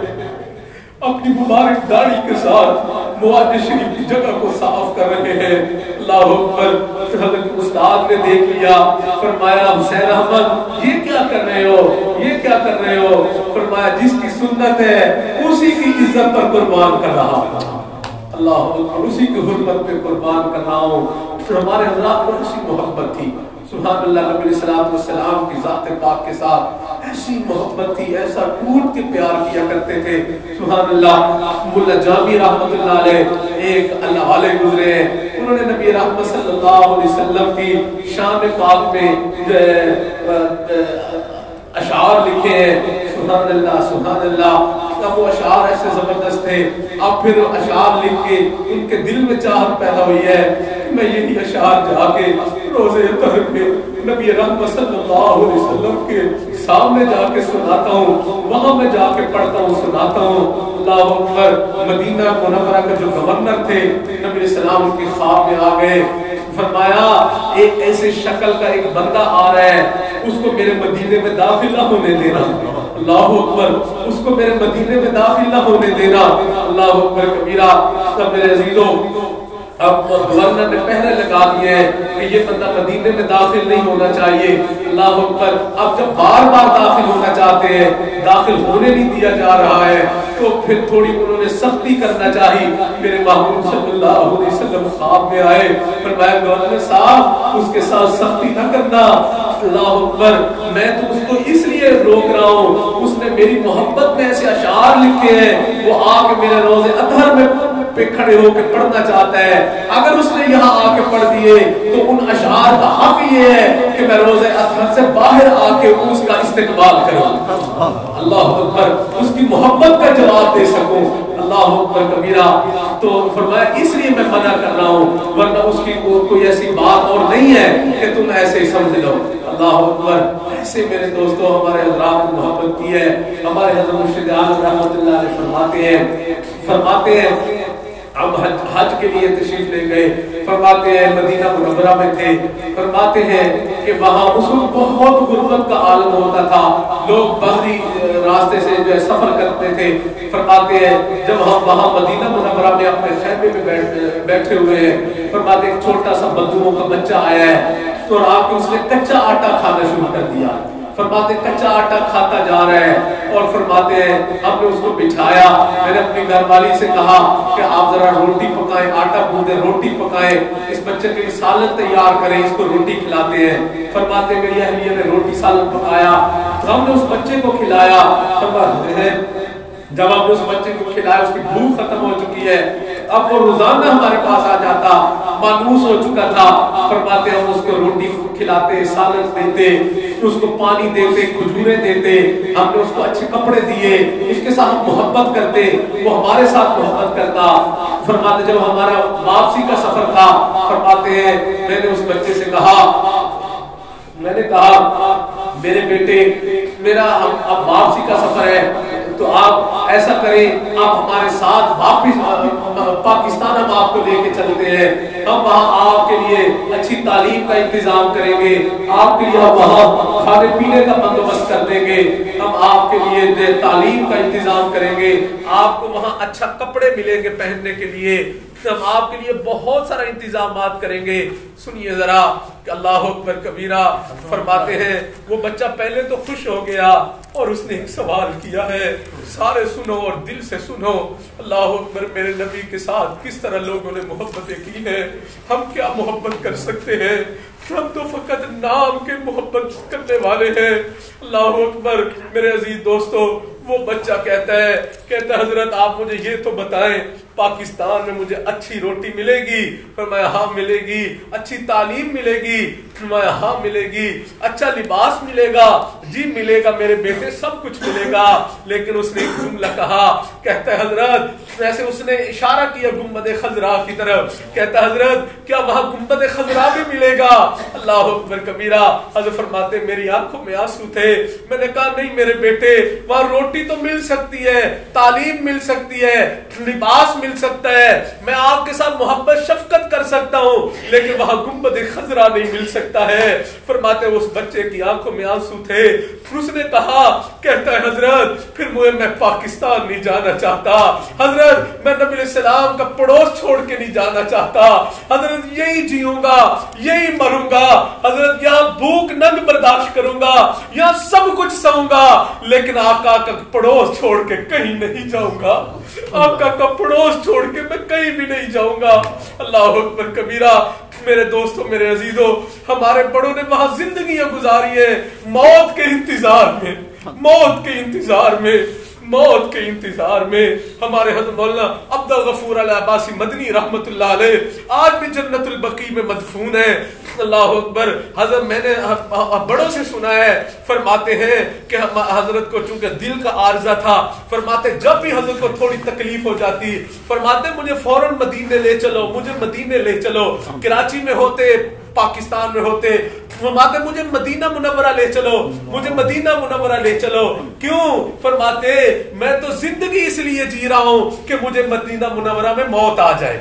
अपनी मुबारक दाढ़ी के साथ मुआद शरीफ की जगह को साफ कर रहे हैं। अल्लाह अकबर। हज़रत उस्ताद ने देख लिया, फरमाया हुसैन अहमद ये क्या कर रहे हो, ये क्या कर रहे हो? फरमाया जिसकी सुन्नत है उसी की इज्जत पर कुर्बान कर रहा हूं, अल्लाह अकबर, उसी की हुर्मत पे कुर्बान कर रहा हूं। हमारे हज़रात को ऐसी मोहब्बत थी, सुभान अल्लाह, नबी सल्लल्लाहु अलैहि वसल्लम की ज़ात पाक के साथ ऐसी मोहब्बत थी, ऐसा टूट के प्यार किया करते थे, सुभान अल्लाह। मुल्ला जामी रहमतुल्लाह अलैह एक अल्लाह वाले गुजरे, उन्होंने नबी रहमत सल्लल्लाहु अलैहि वसल्लम की शान पाक में अशार लिखे हैं, सुभान अल्लाह सुभान अल्लाह। तब वो अशार ऐसे जबरदस्त थे, अब फिर अशार लिख के उनके दिल में चाहत पैदा हुई है कि मैं यही अशार जाके रोज़े अतहर पे नबी रहमत सल्लल्लाहु अलैहि वसल्लम के सामने जाके सुनाता हूँ, वहां मैं जाके पढ़ता हूँ, सुनाता हूँ। अल्लाह अकबर। मदीना मुनव्वरा के जो गवर्नर थे, नबी सलाम उनके ख्वाब में आ गए, फरमाया एक ऐसे शक्ल का एक बंदा आ रहा है, उसको मेरे मदीने में दाखिल ना होने देना, अल्लाह अकबर, उसको मेरे मदीने में दाखिल ना होने देना, अल्लाह अकबर कबीरा। तब मेरे अजीजों, अब गवर्नर ने पहरे लगा दिए हैं कि ये बंदा मदीने में दाखिल नहीं होना चाहिए, अल्लाह अकबर। अब जब बार बार दाखिल होना चाहते हैं, दाखिल होने नहीं दिया जा रहा है, तो फिर थोड़ी उन्होंने सख्ती करना चाहिए। मेरे महबूब सल्लल्लाहु अलैहि वसल्लम ख्वाब में आए, फरमाया गवर्नर साहब उसके साथ सख्ती न करना, अल्लाह अकबर, मैं तो उसको इसलिए रोक रहा हूँ, उसने मेरी मोहब्बत में ऐसे अशार लिखे हैं, वो आके मेरे रोज़े अतहर में पे खड़े होकर पढ़ना चाहता है, अगर उसने यहाँ आके पढ़ दिए तो उन अशार का हक ये है कि मैं रोज़े अतहर से बाहर आके उसका इस्तेकबाल करूँ, अल्लाह अकबर, उसकी मोहब्बत का जवाब दे सकूं, अल्लाह अकबर कबीरा। तो फरमाया इसलिए मैं मना कर रहा हूँ, वरना उसकी कोई ऐसी बात और नहीं है कि तुम ऐसे ही समझ लो, अल्लाह अकबर। ऐसे मेरे दोस्तों हमारे हज़रात मोहब्बत की है। हमारे हज़रत मुर्शिद आलम रहमतुल्लाह अलैह फरमाते हैं अब हज के लिए तशरीफ ले गए, फरमाते हैं मदीना मुनव्वरा में थे, फरमाते हैं कि वहाँ उस वक्त बहुत गुर्बत का आलम होता था, लोग बाहरी रास्ते से जो है सफर करते थे। फरमाते हैं जब हम वहाँ मदीना मुनव्वरा में अपने खैमे में बैठे हुए हैं, फरमाते एक छोटा सा बद्दुओं का बच्चा आया है, तो आके उसने कच्चा आटा खाना शुरू कर दिया, फरमाते कच्चा आटा खाता जा रहा है, और फरमाते हैं हमने उसको बिठाया, मैंने अपनी घरवाली से कहा कि आप जरा रोटी पकाएं, आटा गूंदे, रोटी पकाएं, इस बच्चे के लिए सालन तैयार करें, इसको रोटी खिलाते हैं। फरमाते मेरी अहलिया ने रोटी सालन पकाया, हमने उस बच्चे को खिलाया, फरमाते हैं जब हमने उस बच्चे को खिलाया उसकी भूख खत्म हो चुकी है, अब वो रोजाना हमारे पास आ जाता, मानूस हो चुका था, फरमाते हम उसको रोटी खिलाते, सालन देते, उसको पानी देते, खजूरें देते, हमने उसको अच्छे कपड़े दिए, उसके साथ मोहब्बत करते, वो हमारे साथ मोहब्बत करता। फरमाते जब हमारा वापसी का सफर था, फरमाते हैं मैंने उस बच्चे से कहा, मैंने कहा मेरे बेटे, मेरा अब वापसी का सफर है, तो आप ऐसा करें, आप हमारे साथ वापस पाकिस्तान हम आपको लेके चलते हैं, हम वहाँ आपके लिए अच्छी तालीम का इंतजाम करेंगे, आपके लिए हम वहाँ खाने पीने का बंदोबस्त कर देंगे, हम आपके लिए तालीम का इंतजाम करेंगे, आपको वहाँ अच्छा कपड़े मिलेंगे पहनने के लिए, हम आपके लिए बहुत सारा इंतजाम करेंगे। सुनिए जरा, अल्लाह अकबर कबीरा। फरमाते हैं वो बच्चा पहले तो खुश हो गया और उसने एक सवाल किया है, सारे सुनो और दिल से सुनो, अल्लाह अकबर, मेरे नबी के साथ किस तरह लोगों ने मोहब्बतें की हैं, हम क्या मोहब्बत कर सकते हैं, हम तो फकत नाम के मोहब्बत करने वाले हैं। अल्लाह अकबर। मेरे अजीज दोस्तों, वो बच्चा कहता है हजरत आप मुझे ये तो बताएं, पाकिस्तान में मुझे अच्छी रोटी मिलेगी? फरमाया हाँ मिलेगी। अच्छी तालीम मिलेगी? फरमाया हाँ मिलेगी। अच्छा लिबास मिलेगा? जी मिलेगा मेरे बेटे, सब कुछ मिलेगा। लेकिन उसने एक जुमला कहा, कहता है हजरत, वैसे उसने इशारा किया गुम्बद खजरा की तरफ, कहता है हजरत क्या वहां गुम्बद खजरा भी मिलेगा? अल्लाह अकबर कबीरा। हजरत फरमाते मेरी आंखों में आंसू थे, मैंने कहा नहीं मेरे बेटे, वहां रोटी रोटी तो मिल सकती है, तालीम मिल सकती है, लिबास मिल सकता है, मैं आपके साथ मोहब्बत शफकत कर सकता हूँ, लेकिन वहां गुंबद खजरा नहीं मिल सकता है। फरमाते उस बच्चे की आंखों में आंसू थे। उसने कहा, कहता है हजरत फिर मैं पाकिस्तान नहीं जाना चाहता, हजरत मैं नबी सलाम का पड़ोस छोड़ के नहीं जाना चाहता, हजरत यही जीऊंगा, यही मरूंगा, हजरत यहाँ भूख नंग बर्दाश्त करूंगा, यहाँ सब कुछ सहूंगा, लेकिन आका का पड़ोस छोड़ के कहीं नहीं जाऊंगा, आका का पड़ोस छोड़ के मैं कहीं भी नहीं जाऊंगा। अल्लाह अकबर कबीरा। मेरे दोस्तों, मेरे अजीजों, हमारे बड़ों ने वहां जिंदगियां गुजारी है मौत के इंतजार में, मौत के इंतजार में, मौत के इंतजार में। हमारे हज़रत मौलाना अब्दुल गफूर अल अब्बासी मदनी रहमतुल्लाह अलैह आज भी जन्नतुल बकी में मदफून है। अल्लाह अकबर। हजरत मैंने बड़ों से सुना है, फरमाते हैं कि हजरत को चूंकि दिल का आर्जा था, फरमाते जब भी हजरत को थोड़ी तकलीफ हो जाती, फरमाते मुझे फौरन मदीने ले चलो, मुझे मदीने ले चलो। कराची में होते, पाकिस्तान में होते, फरमाते मुझे मदीना मुनव्वरा ले चलो, मुझे मदीना मुनव्वरा ले चलो। क्यों? फरमाते मैं तो जिंदगी इसलिए जी रहा हूं कि मुझे मदीना मुनव्वरा में मौत आ जाए।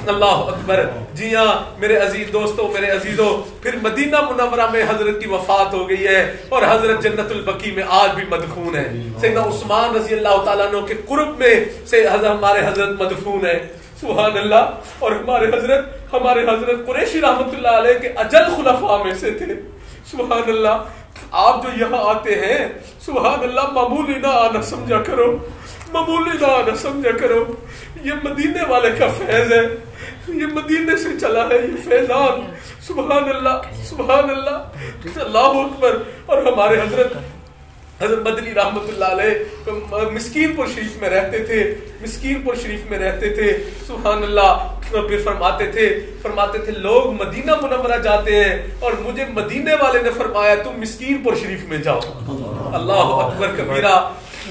अल्लाह अकबर। जी हाँ मेरे अजीज दोस्तों, मेरे अजीजों, फिर मदीना मुनव्वरा में हजरत की वफात हो गई है और हजरत जन्नतुल बकी में आज भी मदफून है। सैयदना उस्मान रज़ी अल्लाह तआला अन्हु के कुर्ब में से हमारे हजरत मदफून है। सुभान अल्लाह। और हमारे हजरत कुरैशी रहमतुल्लाह अलैह के अजल खुलफा में से थे। सुभान अल्लाह। आप जो यहाँ आते हैं, सुभान अल्लाह, मामूली ना आना समझा करो, मामूली ना आना समझा करो। ये मदीने वाले का फैज है, ये मदीने से चला है ये फैजान। सुभान अल्लाह, सुभान अल्लाह, अल्लाहु अकबर। और हमारे हजरत मदनी रहमतुल्लाह अलैह मिस्कीनपुर शरीफ में रहते थे, मिस्कीनपुर शरीफ में रहते थे। सुभान अल्लाह। फिर फरमाते थे लोग मदीना मुनव्वरा जाते हैं और मुझे मदीने वाले ने फरमाया तुम मिस्कीनपुर शरीफ में जाओ। अल्लाह अकबर कबीरा।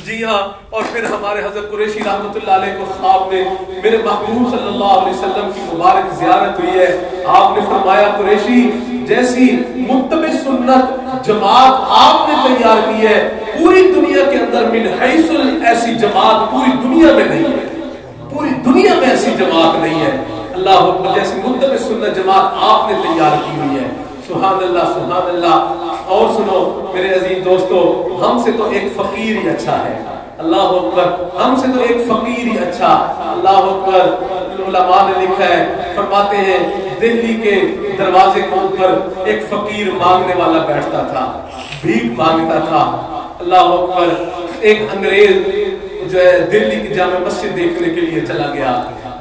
जी हाँ। और फिर हमारे हजरत कुरैशी रहमतुल्लाह अलैह को ख्वाब में मेरे महबूब सल्लल्लाहु अलैहि वसल्लम की मुबारक ज़ियारत हुई है। आपने फरमाया कुरैशी जैसी मुत्तबे सुन्नत जमात आपने तैयार की है, पूरी दुनिया के अंदर मिन हैसुल ऐसी जमात पूरी दुनिया में नहीं है, पूरी दुनिया में ऐसी जमात नहीं है। अल्लाह अकबर। जैसी मुत्तबे सुन्नत जमात आपने तैयार की हुई है। सुभान अल्लाह, सुभान अल्लाह। और सुनो मेरे अजीज दोस्तों, हमसे तो एक फकीर ही अच्छा है। अल्लाह अकबर। हमसे तो एक फकीर ही अच्छा। अल्लाह अकबर। उलमा ने लिखा है, फरमाते हैं दिल्ली के दरवाजे के ऊपर एक फकीर मांगने वाला बैठता था, भीख मांगता था। अल्लाह अकबर। एक अंग्रेज जो है दिल्ली की जामे मस्जिद देखने के लिए चला गया,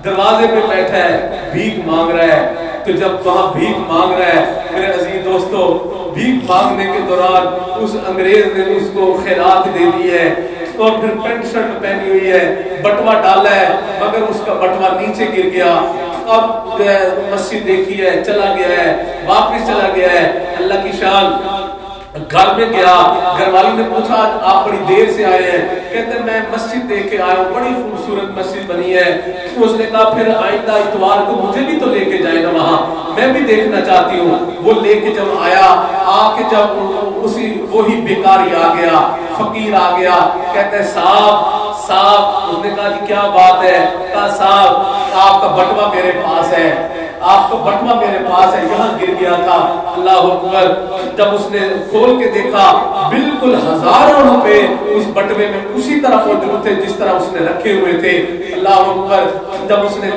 दरवाजे पे बैठा है, भीख मांग रहा है। तो जब वहां भीख मांग रहा है मेरे अजीज दोस्तों, भीख मांगने के दौरान उस अंग्रेज ने उसको खैरात दे दी है और फिर पैंट शर्ट पहनी हुई है, बटवा डाला है, मगर उसका बटवा नीचे गिर गया। अब मस्जिद देखी है, चला गया है, वापस चला गया है। अल्लाह की शान। घर में गया, घर वाली ने पूछा आप बड़ी देर से आए हैं? कहते मैं मस्जिद देख के आया हूँ, बड़ी खूबसूरत मस्जिद बनी है। उसने कहा फिर आइंदा इतवार को मुझे भी तो लेके जाए ना वहां, मैं भी देखना चाहती हूँ। वो लेके जब आया, आके जब उसी वही बेकारी आ गया, फकीर आ गया, कहते साहब साहब। उसने कहा जी क्या बात है? कहा साहब आपका बटवा मेरे पास है, आपका बटवा मेरे पास है, यहाँ गिर गया था। अल्लाह अकबर। जब उसने खोल के देखा बिल्कुल हजारों रुपए उस बटवे में उसी तरह मौजूद थे जिस तरह उसने रखे हुए थे। अल्लाह अकबर। जब उसने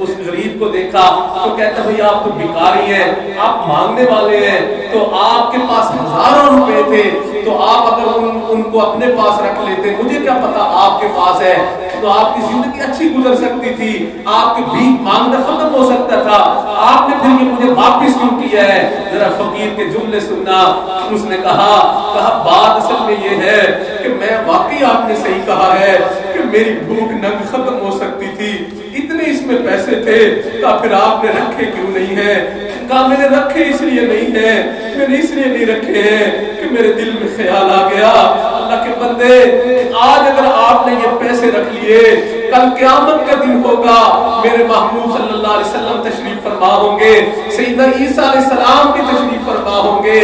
उस गरीब को देखा तो कहता भैया आप तो भिखारी हैं, आप मांगने वाले हैं, तो आपके पास हजारों रुपए थे, तो आप अगर उनको अपने पास रख लेते, मुझे क्या पता आपके पास है, तो आपकी जिंदगी अच्छी गुजर सकती थी, आपके भीख मांगना खत्म हो सकता था। आपने फिर ये मुझे वापस क्यों किया है? जरा फकीर के जुमले सुनना। उसने कहा बात असल में ये है कि मैं वाकई आपने सही कहा है कि मेरी भूख नंग खत्म हो सकती थी, इतने इसमें पैसे थे, तो फिर आपने रखे क्यों नहीं है? कहा मैंने रखे इसलिए नहीं है, मैंने इसलिए नहीं रखे हैं कि मेरे दिल में ख्याल आ गया अल्लाह के बंदे आज अगर आपने ये पैसे रख लिए, कल क़यामत का दिन होगा, मेरे महबूब सल्लल्लाहु अलैहि वसल्लम तशरीफ फरमा होंगे, सैयदना ईसा अलैहि सलाम भी तशरीफ फरमा होंगे,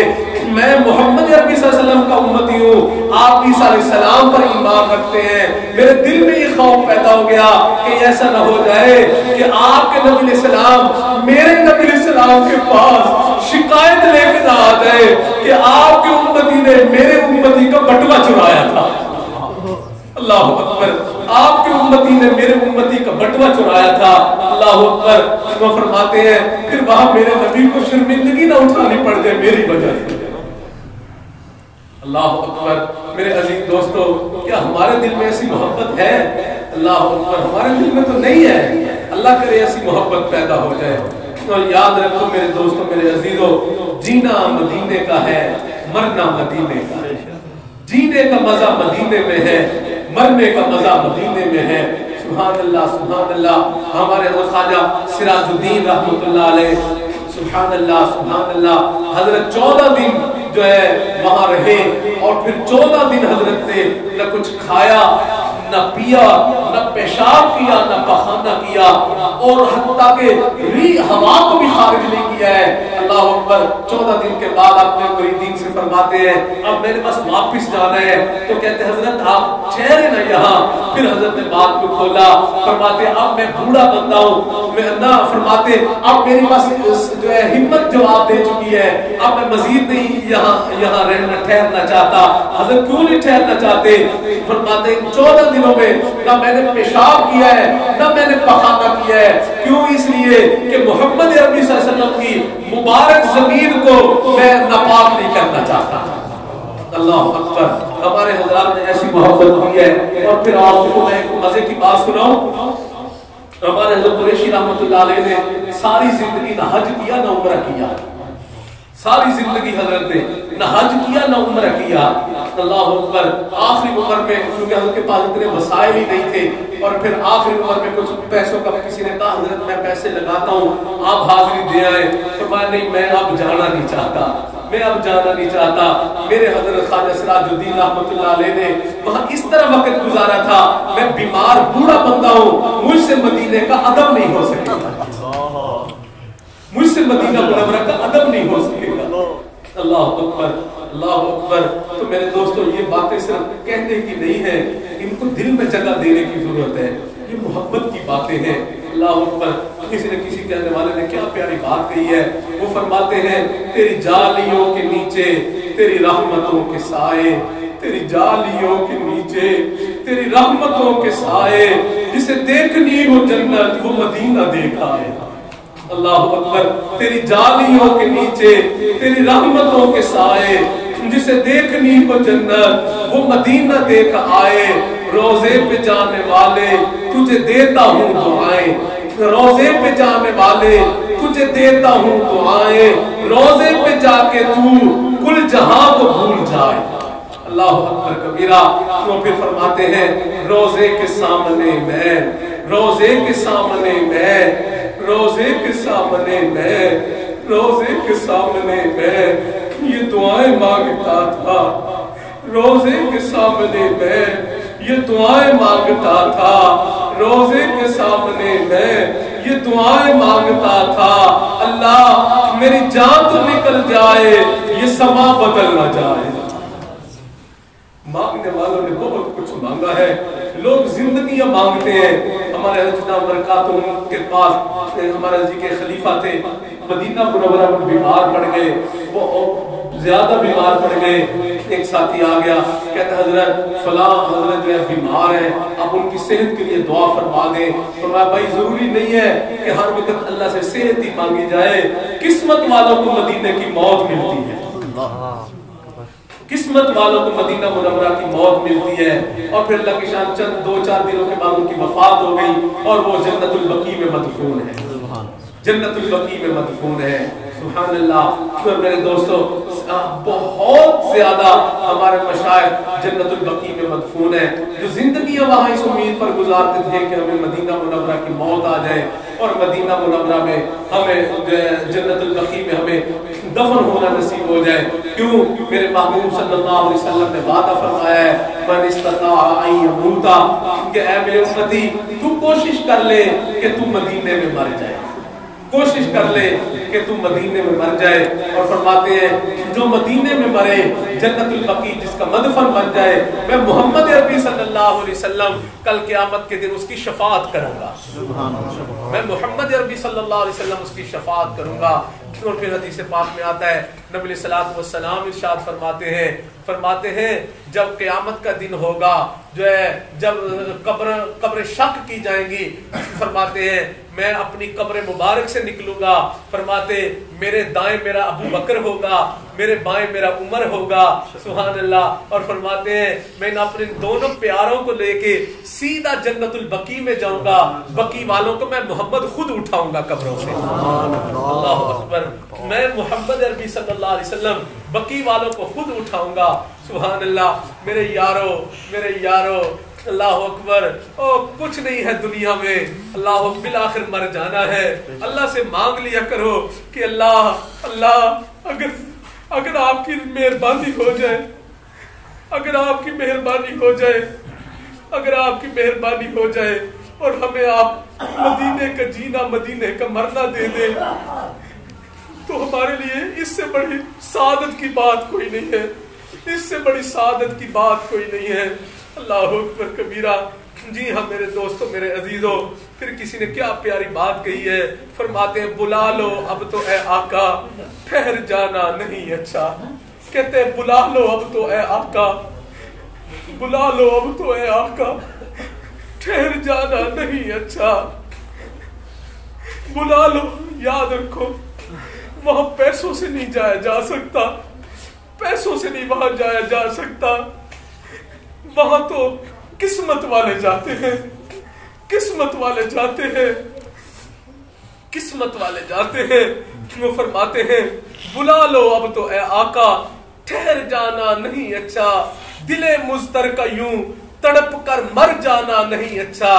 मैं मोहम्मद अरबी सल्लल्लाहु अलैहि वसल्लम का उम्मती हूँ, आप ईसा अलैहिस्सलाम पर ईमान रखते हैं, मेरे दिल में ये खौफ पैदा हो गया कि ऐसा ना हो जाए कि आपके नबी अलैहिस्सलाम मेरे नबी अलैहिस्सलाम के पास शिकायत लेकर ना आ जाए कि आपके उम्मती ने मेरे उम्मती का बटुआ चुराया था। अल्लाह अकबर, आपके उम्मती ने मेरे उम्मती का बटुआ चुराया था। अल्लाह अकबर। वो फरमाते हैं फिर वहां मेरे नबी को शर्मिंदगी ना उठानी पड़ जाए मेरी वजह से। अल्लाह अकबर। मेरे अजीज दोस्तों, क्या हमारे दिल में ऐसी मोहब्बत है? अल्लाह अकबर, हमारे दिल में तो नहीं है। अल्लाह करे ऐसी मोहब्बत पैदा हो जाए। और याद रखो मेरे दोस्तों, मेरे अजीजों, जीना मदीने का है, मरना मदीने का है। जीने का मजा मदीने में है, मरने का मजा मदीने में है। सुभान अल्लाह, सुभान अल्लाह। हमारे ख्वाजा सिराजुद्दीन रहमतुल्लाह अलैह, सुभान अल्लाह, सुभान अल्लाह, हजरत 14 दिन जो है वहां रहे और फिर 14 दिन हजरत ने न कुछ खाया, न पिया, न पेशाब किया, न पखाना किया और हत्ता के हवा को भी खारिज नहीं किया है। अल्लाह अकबर। 14 दिन के बाद अपने मुरीदीन से फरमाते हैं अब मेरे पास वापस जाना है, तो कहते हैं हजरत आप ठहरे ना यहाँ। फिर हजरत ने बात को खोला, फरमाते अब मैं बूढ़ा बंदा हूँ, मैं ना, फरमाते अब मेरे पास जो है हिम्मत जवाब दे चुकी है, अब मैं मजीद नहीं यहाँ रहना ठहरना चाहता। हजरत क्यों नहीं ठहरना चाहते? फरमाते 14 दिनों में ना मैंने पेशाब किया है, ना मैंने पखाना किया है। क्यों? इसलिए कि मोहम्मद अरबी सल्लल्लाहु अलैहि वसल्लम की मुबारक जमीन को मैं नापाक नहीं करना चाहता। अल्लाह अकबर। हमारे हजरात ने ऐसी मोहब्बत की है। और फिर आपको मैं एक मजे की बात सुनाऊं। हमारे हजरत कुरैशी रहमतुल्लाह अलैह ने सारी जिंदगी ना हज किया ना उम्रा किया। सारी जिंदगी हजरत ने न हज किया न उम्र किया। अल्लाह अकबर। आखिरी उम्र में क्योंकि उनके पास इतने वसाइल ही नहीं थे और फिर आखिरी उम्र में कुछ पैसों का किसी ने कहा हजरत मैं पैसे लगाता हूँ, आप हाजिरी दे आए। फरमाया नहीं, मैं अब जाना नहीं चाहता, मैं अब जाना नहीं चाहता। मेरे हजरत ख्वाजा सिराजुद्दीन रहमतुल्लाह अलैह ने वहां इस तरह वक्त गुजारा था, मैं बीमार बूढ़ा बंदा हूँ, मुझसे मदीने का अदब नहीं हो सकेगा, मुझसे मदीना मुनव्वरा का अदब नहीं हो सकेगा। अल्लाह अकबर, अल्लाह अकबर। तो मेरे दोस्तों, ये बातें सिर्फ कहने की नहीं है, इनको दिल में जगह देने की जरूरत है। ये मोहब्बत की बातें हैं। अल्लाह अकबर। किसी न किसी कहने वाले ने क्या प्यारी बात कही है। वो फरमाते हैं तेरी जालियों के नीचे तेरी रहमतों के साए, तेरी जालियों के नीचे तेरी रहमतों के साए, जिसे देखनी हो जन्नत वो मदीना देखा है। अल्लाह अकबर। तेरी जालियों के नीचे तेरी रहमतों के साए, जिसे देखनी हो जन्नत वो मदीना देख आए। रोजे पे जाने वाले तुझे देता हूँ दुआएं, रोजे पे जाने वाले तुझे देता हूँ दुआएं, रोजे पे जाके तू कुल जहां को भूल जाए। अल्लाह अकबर कबीरा। तो फिर फरमाते हैं रोजे के सामने मैं, रोजे के सामने मैं, रोजे के सामने मैं, रोजे के सामने मैं ये दुआएं मांगता था, रोजे के सामने मैं ये दुआएं मांगता था, रोजे के सामने मैं ये दुआएं मांगता था। अल्लाह मेरी जान तो निकल जाए, ये समा बदल ना जाए। मांगने वालों ने बहुत कुछ मांगा है, लोग जिंदगियां मांगते हैं। हमारे बरकातुहू के पास हमारे जी के खलीफा थे, मदीना मुनव्वरा में बीमार पड़ गए, वो ज्यादा बीमार पड़ गए। एक साथी आ गया, कहता हजरत फलां हजरत जो है बीमार है, आप उनकी सेहत के लिए दुआ फरमा दें। तो मैं भाई जरूरी नहीं है कि हर वक्त अल्लाह से सेहत ही मांगी जाए, किस्मत वालों को मदीने की मौत मिलती है, किस्मत वालों को मदीना मुनव्वरा की मौत मिलती है। और फिर अल्लाह की शान चंद 2-4 दिनों के बाद उनकी वफात हो गई और वो जन्नतुल बकी में मदफून है, जन्नतुल बकी में मदफून है। सुभान अल्लाह। तो मेरे दोस्तों, बहुत ज्यादा हमारे मशाइख जन्नतुल बकी में मदफून है, जो जिंदगी वहां इस उम्मीद पर गुजारते थे कि हमें मदीना मुनव्वरा की मौत आ जाए और मदीना मुनव्वरा में हमें जन्नतुल बकी में हमें दफन होना नसीब हो जाए। क्यों? मेरे महबूब सल्लल्लाहु अलैहि वसल्लम ने वादा फरमाया है मन इस्तता अन यमूता, कि ऐ मेरे उम्मती तू कोशिश कर ले कि तू मदीने में मर जाए, कोशिश कर ले कि तू मदीने में मर जाए। और फरमाते हैं जो मदीने में मरे जन्नतुल बकी जिसका मदफन बन जाए, मैं मोहम्मद अरबी सल्लल्लाहु अलैहि वसल्लम कल क़यामत के दिन उसकी शफाअत करूंगा। मैं मोहम्मद अरबी सल्लल्लाहु अलैहि वसल्लम उसकी शफाअत करूंगा। और फिर हदीस पाक में आता है, नबी सल्लल्लाहु अलैहि वसल्लम इरशाद फरमाते हैं जब क़यामत का दिन होगा, जो है जब कब्र शक की जाएंगी, फरमाते हैं मैं अपनी कब्र मुबारक से निकलूंगा, फरमाते मेरे दाएं मेरा अबू बकर होगा, मेरे बाएं मेरा उमर होगा, सुभान अल्लाह। और फरमाते हैं मैं अपने दोनों प्यारों को लेके सीधा जन्नतुल बकी में जाऊंगा, बकी वालों को मैं मोहम्मद खुद उठाऊंगा कब्रों से। अल्लाह अकबर। मैं मोहम्मद अरबी सल्लल्लाहु अलैहि वसल्लम बकी वालों को खुद उठाऊंगा, सुभान अल्लाह। मेरे यारो अल्लाह अकबर। ओ कुछ नहीं है दुनिया में, अल्लाह बिल आखिर मर जाना है। अल्लाह से मांग लिया करो कि अल्लाह अगर आपकी मेहरबानी हो जाए, अगर आपकी मेहरबानी हो जाए, अगर आपकी मेहरबानी हो जाए और हमें आप मदीने का जीना मदीने का मरना दे दे, तो हमारे लिए इससे बड़ी सादत की बात कोई नहीं है, इससे बड़ी सादत की बात कोई नहीं है। अल्लाह अकबर कबीरा। जी हाँ मेरे दोस्तों, मेरे अजीजों, फिर किसी ने क्या प्यारी बात कही है, फरमाते हैं बुला लो अब तो ए आका, ठहर जाना नहीं अच्छा। कहते हैं बुला लो अब तो ए आका, बुला लो अब तो ए आका, ठहर जाना नहीं अच्छा। बुला लो, याद रखो वहां पैसों से नहीं जाया जा सकता, पैसों से नहीं वहां जाया जा सकता, वहां तो किस्मत वाले जाते हैं, किस्मत वाले जाते हैं, किस्मत वाले जाते हैं। वो फरमाते हैं बुला लो अब तो ए आका, ठहर जाना नहीं अच्छा, दिले मुज़तर का यूं तड़प कर मर जाना नहीं अच्छा।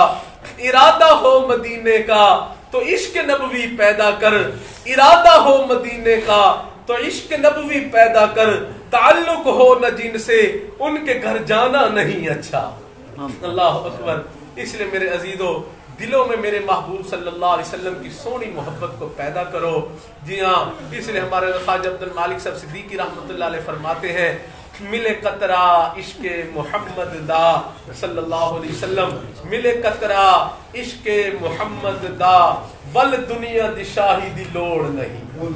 इरादा हो मदीने का तो इश्क नबवी पैदा कर, इरादा हो मदीने का तो इश्क नबवी पैदा कर, ताल्लुक हो न जिनसे उनके घर जाना नहीं अच्छा। अल्लाह अकबर। इसलिए मेरे अजीजों, दिलों में मेरे महबूब सल्लल्लाहु अलैहि वसल्लम की सोनी मोहब्बत को पैदा करो। जी हाँ, इसलिए हमारे ख्वाजा अब्दुल मालिक साहब सिद्दीकी रहमतुल्लाह अलैह फरमाते हैं, मिले कतरा इश्के मोहम्मद दा सल्लल्लाहु अलैहि वसल्लम, मिले कतरा इश्के मोहम्मद दा, वल दुनिया दी शाही दी लोड़ नहीं।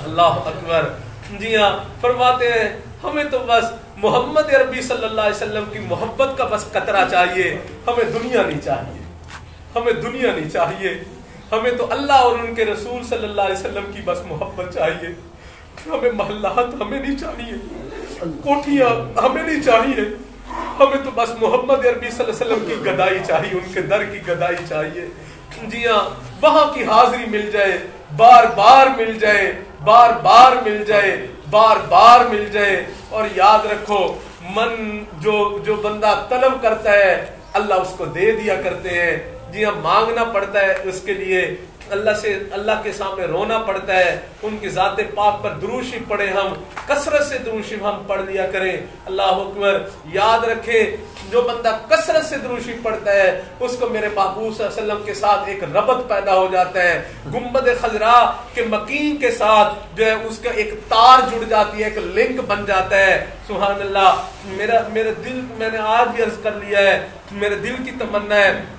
अल्लाह अकबर। जी हाँ, फरमाते हैं हमें तो बस मोहम्मद अरबी सल्लल्लाहु अलैहि वसल्लम की मोहब्बत का बस कतरा चाहिए, हमें दुनिया नहीं चाहिए, हमें दुनिया नहीं चाहिए। हमें तो अल्लाह और उनके रसूल सल्लल्लाहु अलैहि वसल्लम की बस मोहब्बत चाहिए। हमें महल्लात हमें नहीं चाहिए, कोठियां हमें नहीं चाहिए, हमें तो बस मोहम्मद अरबी सल्लल्लाहु अलैहि वसल्लम की गदाई चाहिए, उनके दर की गदाई चाहिए। जी हाँ, वहां की हाजिरी मिल जाए, बार बार मिल जाए, बार बार मिल जाए, बार बार मिल जाए। और याद रखो, मन जो बंदा तलब करता है अल्लाह उसको दे दिया करते हैं। जी हाँ, मांगना पड़ता है उसके लिए, अल्लाह से, अल्लाह के सामने रोना पड़ता है। उनकी ज़ाते पाक पर दुरूशी पढ़े, हम कसरत से दुरूशी हम पढ़ लिया करें। अल्लाह अकबर। याद रखें, जो बंदा कसरत से दुरूशी पढ़ता है उसको मेरे महबूब सल्लल्लाहु अलैहि वसल्लम के साथ एक रबत पैदा हो जाता है। गुम्बद खजरा के मकीन के साथ जो है उसका एक तार जुड़ जाती है, एक लिंक बन जाता है। सुभान अल्लाह। मेरा दिल, मैंने आज भी अर्ज कर लिया है, मेरे दिल की तमन्ना है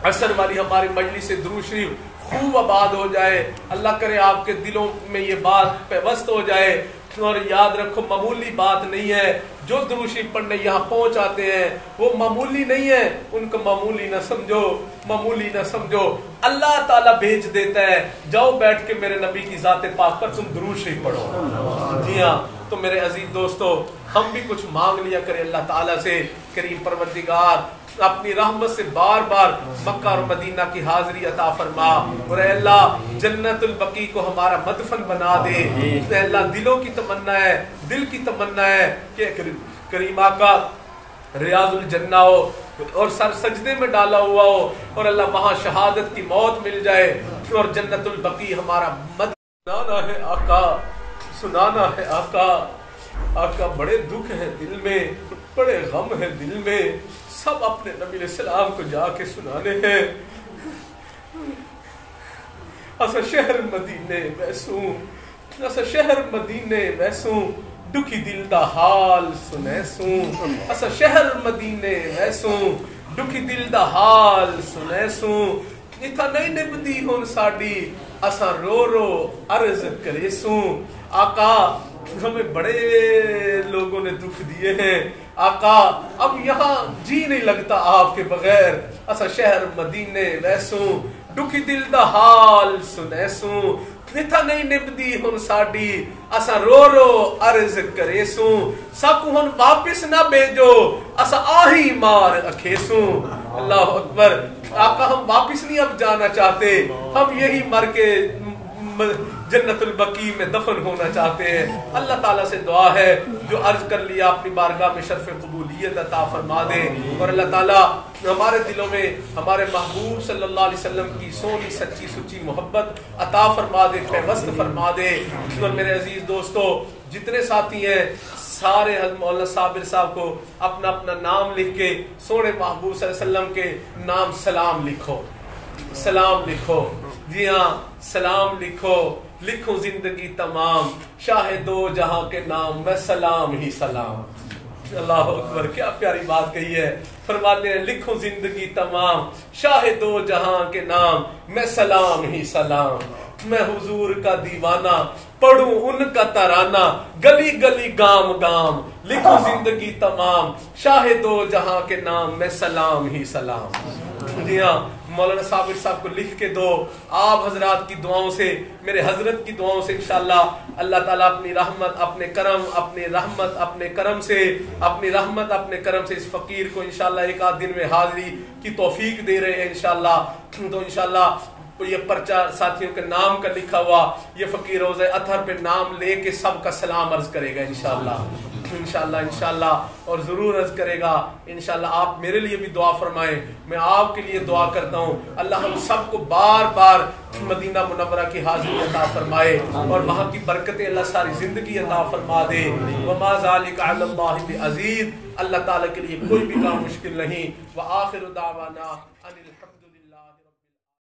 असर वाली हमारी मजलिस से दुरूद शरीफ खूब आबाद हो जाए। अल्लाह करे आपके दिलों में ये बात पेवस्त हो जाए। और याद रखो, मामूली बात नहीं है, जो दुरूद शरीफ पढ़ने यहाँ पहुँच आते हैं वो मामूली नहीं है, उनको मामूली ना समझो, मामूली ना समझो। अल्लाह ताला भेज देता है, जाओ बैठ के मेरे नबी की ज़ाते पाक पर तुम दुरूद शरीफ पढ़ो। जी हाँ, तो मेरे अजीज दोस्तों, हम भी कुछ मांग लिया करें अल्लाह ताला से। करीम परवरदिगार अपनी रहमत से बार बार मक्का और मदीना की हाजिरी अता फरमा, और अल्लाह जन्नतुल बकी को हमारा मदफन बना दे। अल्लाह दिलों की तमन्ना है, दिल की तमन्ना है कि करीमा का रियाजुल जन्ना हो और सर सजदे में डाला हुआ हो, और अल्लाह वहाँ शहादत की मौत मिल जाए और जन्नतुल बकी हमारा सुनाना है आका, सुनाना है आका। आका, बड़े दुख है दिल में, बड़े गम है दिल में, सब अपने नबी सलाम को जाके सुनाने हैं। असा शहर मदीने वैसू, असा शहर मदीने वैसू, दुखी दिल दा हाल सुने सूं असा शहर मदीने वैसूं दुखी दिल दा हाल सुने सूं इथा नहीं निभदी हुन साडी असा रो रो अर्ज करे सूं आका हमें बड़े लोगों ने दुख दिए हैं आका अब यहाँ जी नहीं लगता आपके बगैर असा शहर मदीने वैसूं दुखी दिल दा हाल सुने सूं इथा नहीं निभदी हुन साडी असा रो रो अर्ज करे सूं साकू हुन वापस ना भेजो असा आही मार अखेसूं अल्लाह अकबर आका हम वापस नहीं अब जाना चाहते हम यही मर के जन्नतुल बकी में दफन होना चाहते हैं अल्लाह ताला से दुआ है जो अर्ज कर लिया अपनी बारगाह में शर्फ कबूलियत अता फरमा दे और अल्लाह ताला हमारे दिलों में हमारे महबूब सल्लल्लाहु अलैहि वसल्लम की सोनी सच्ची सुच्ची मोहब्बत अता फरमा दे पैवस्त फरमा दे। और मेरे अजीज दोस्तों जितने साथी हैं सारे मौलाना साबिर साहब को अपना अपना नाम लिख के सोने महबूब सल्लल्लाहु अलैहि वसल्लम के नाम सलाम लिखो सलाम लिखो जी हाँ सलाम लिखो लिखो जिंदगी तमाम शाहे दो जहां के नाम मैं सलाम ही सलाम। अल्लाह अकबर क्या प्यारी बात कही है फरमाते हैं लिखो जिंदगी तमाम शाहे दो जहां के नाम मैं सलाम ही सलाम मैं हुजूर का दीवाना पढ़ूं उनका तराना गली गली गाम गाम लिखो जिंदगी तमाम शाहे दो जहां के नाम मैं सलाम ही सलाम। जी हाँ मौलाना साबिर साहब को लिख के दो आप हजरात की दुआओं से मेरे हजरत की दुआओं से इंशाअल्लाह अल्लाह ताला अपनी रहमत अपने करम अपने रहमत अपने करम से अपनी रहमत अपने करम से इस फकीर को इंशाअल्लाह एक आध दिन में हाजिरी की तौफीक दे रहे हैं इंशाअल्लाह। तो इंशाअल्लाह ये पर्चा साथियों के नाम का लिखा हुआ ये फकीर रोज़े अतहर पे नाम लेके सबका सलाम अर्ज करेगा इंशाअल्लाह इंशाअल्लाह इंशाअल्लाह और ज़रूर अर्ज करेगा इंशाअल्लाह। आप मेरे लिए भी दुआ फरमाएं मैं आपके लिए दुआ करता हूँ अल्लाह हम सबको बार बार मदीना मुनव्वरा की हाज़िरी अता फरमाए और वहाँ की बरकतें अल्लाह सारी ज़िंदगी अता फरमा दे। वमा ज़ालिका अलल्लाहि बिअज़ीज़ अल्लाह ताला के लिए कोई भी काम मुश्किल नहीं। व आखिरु दावाना अनिल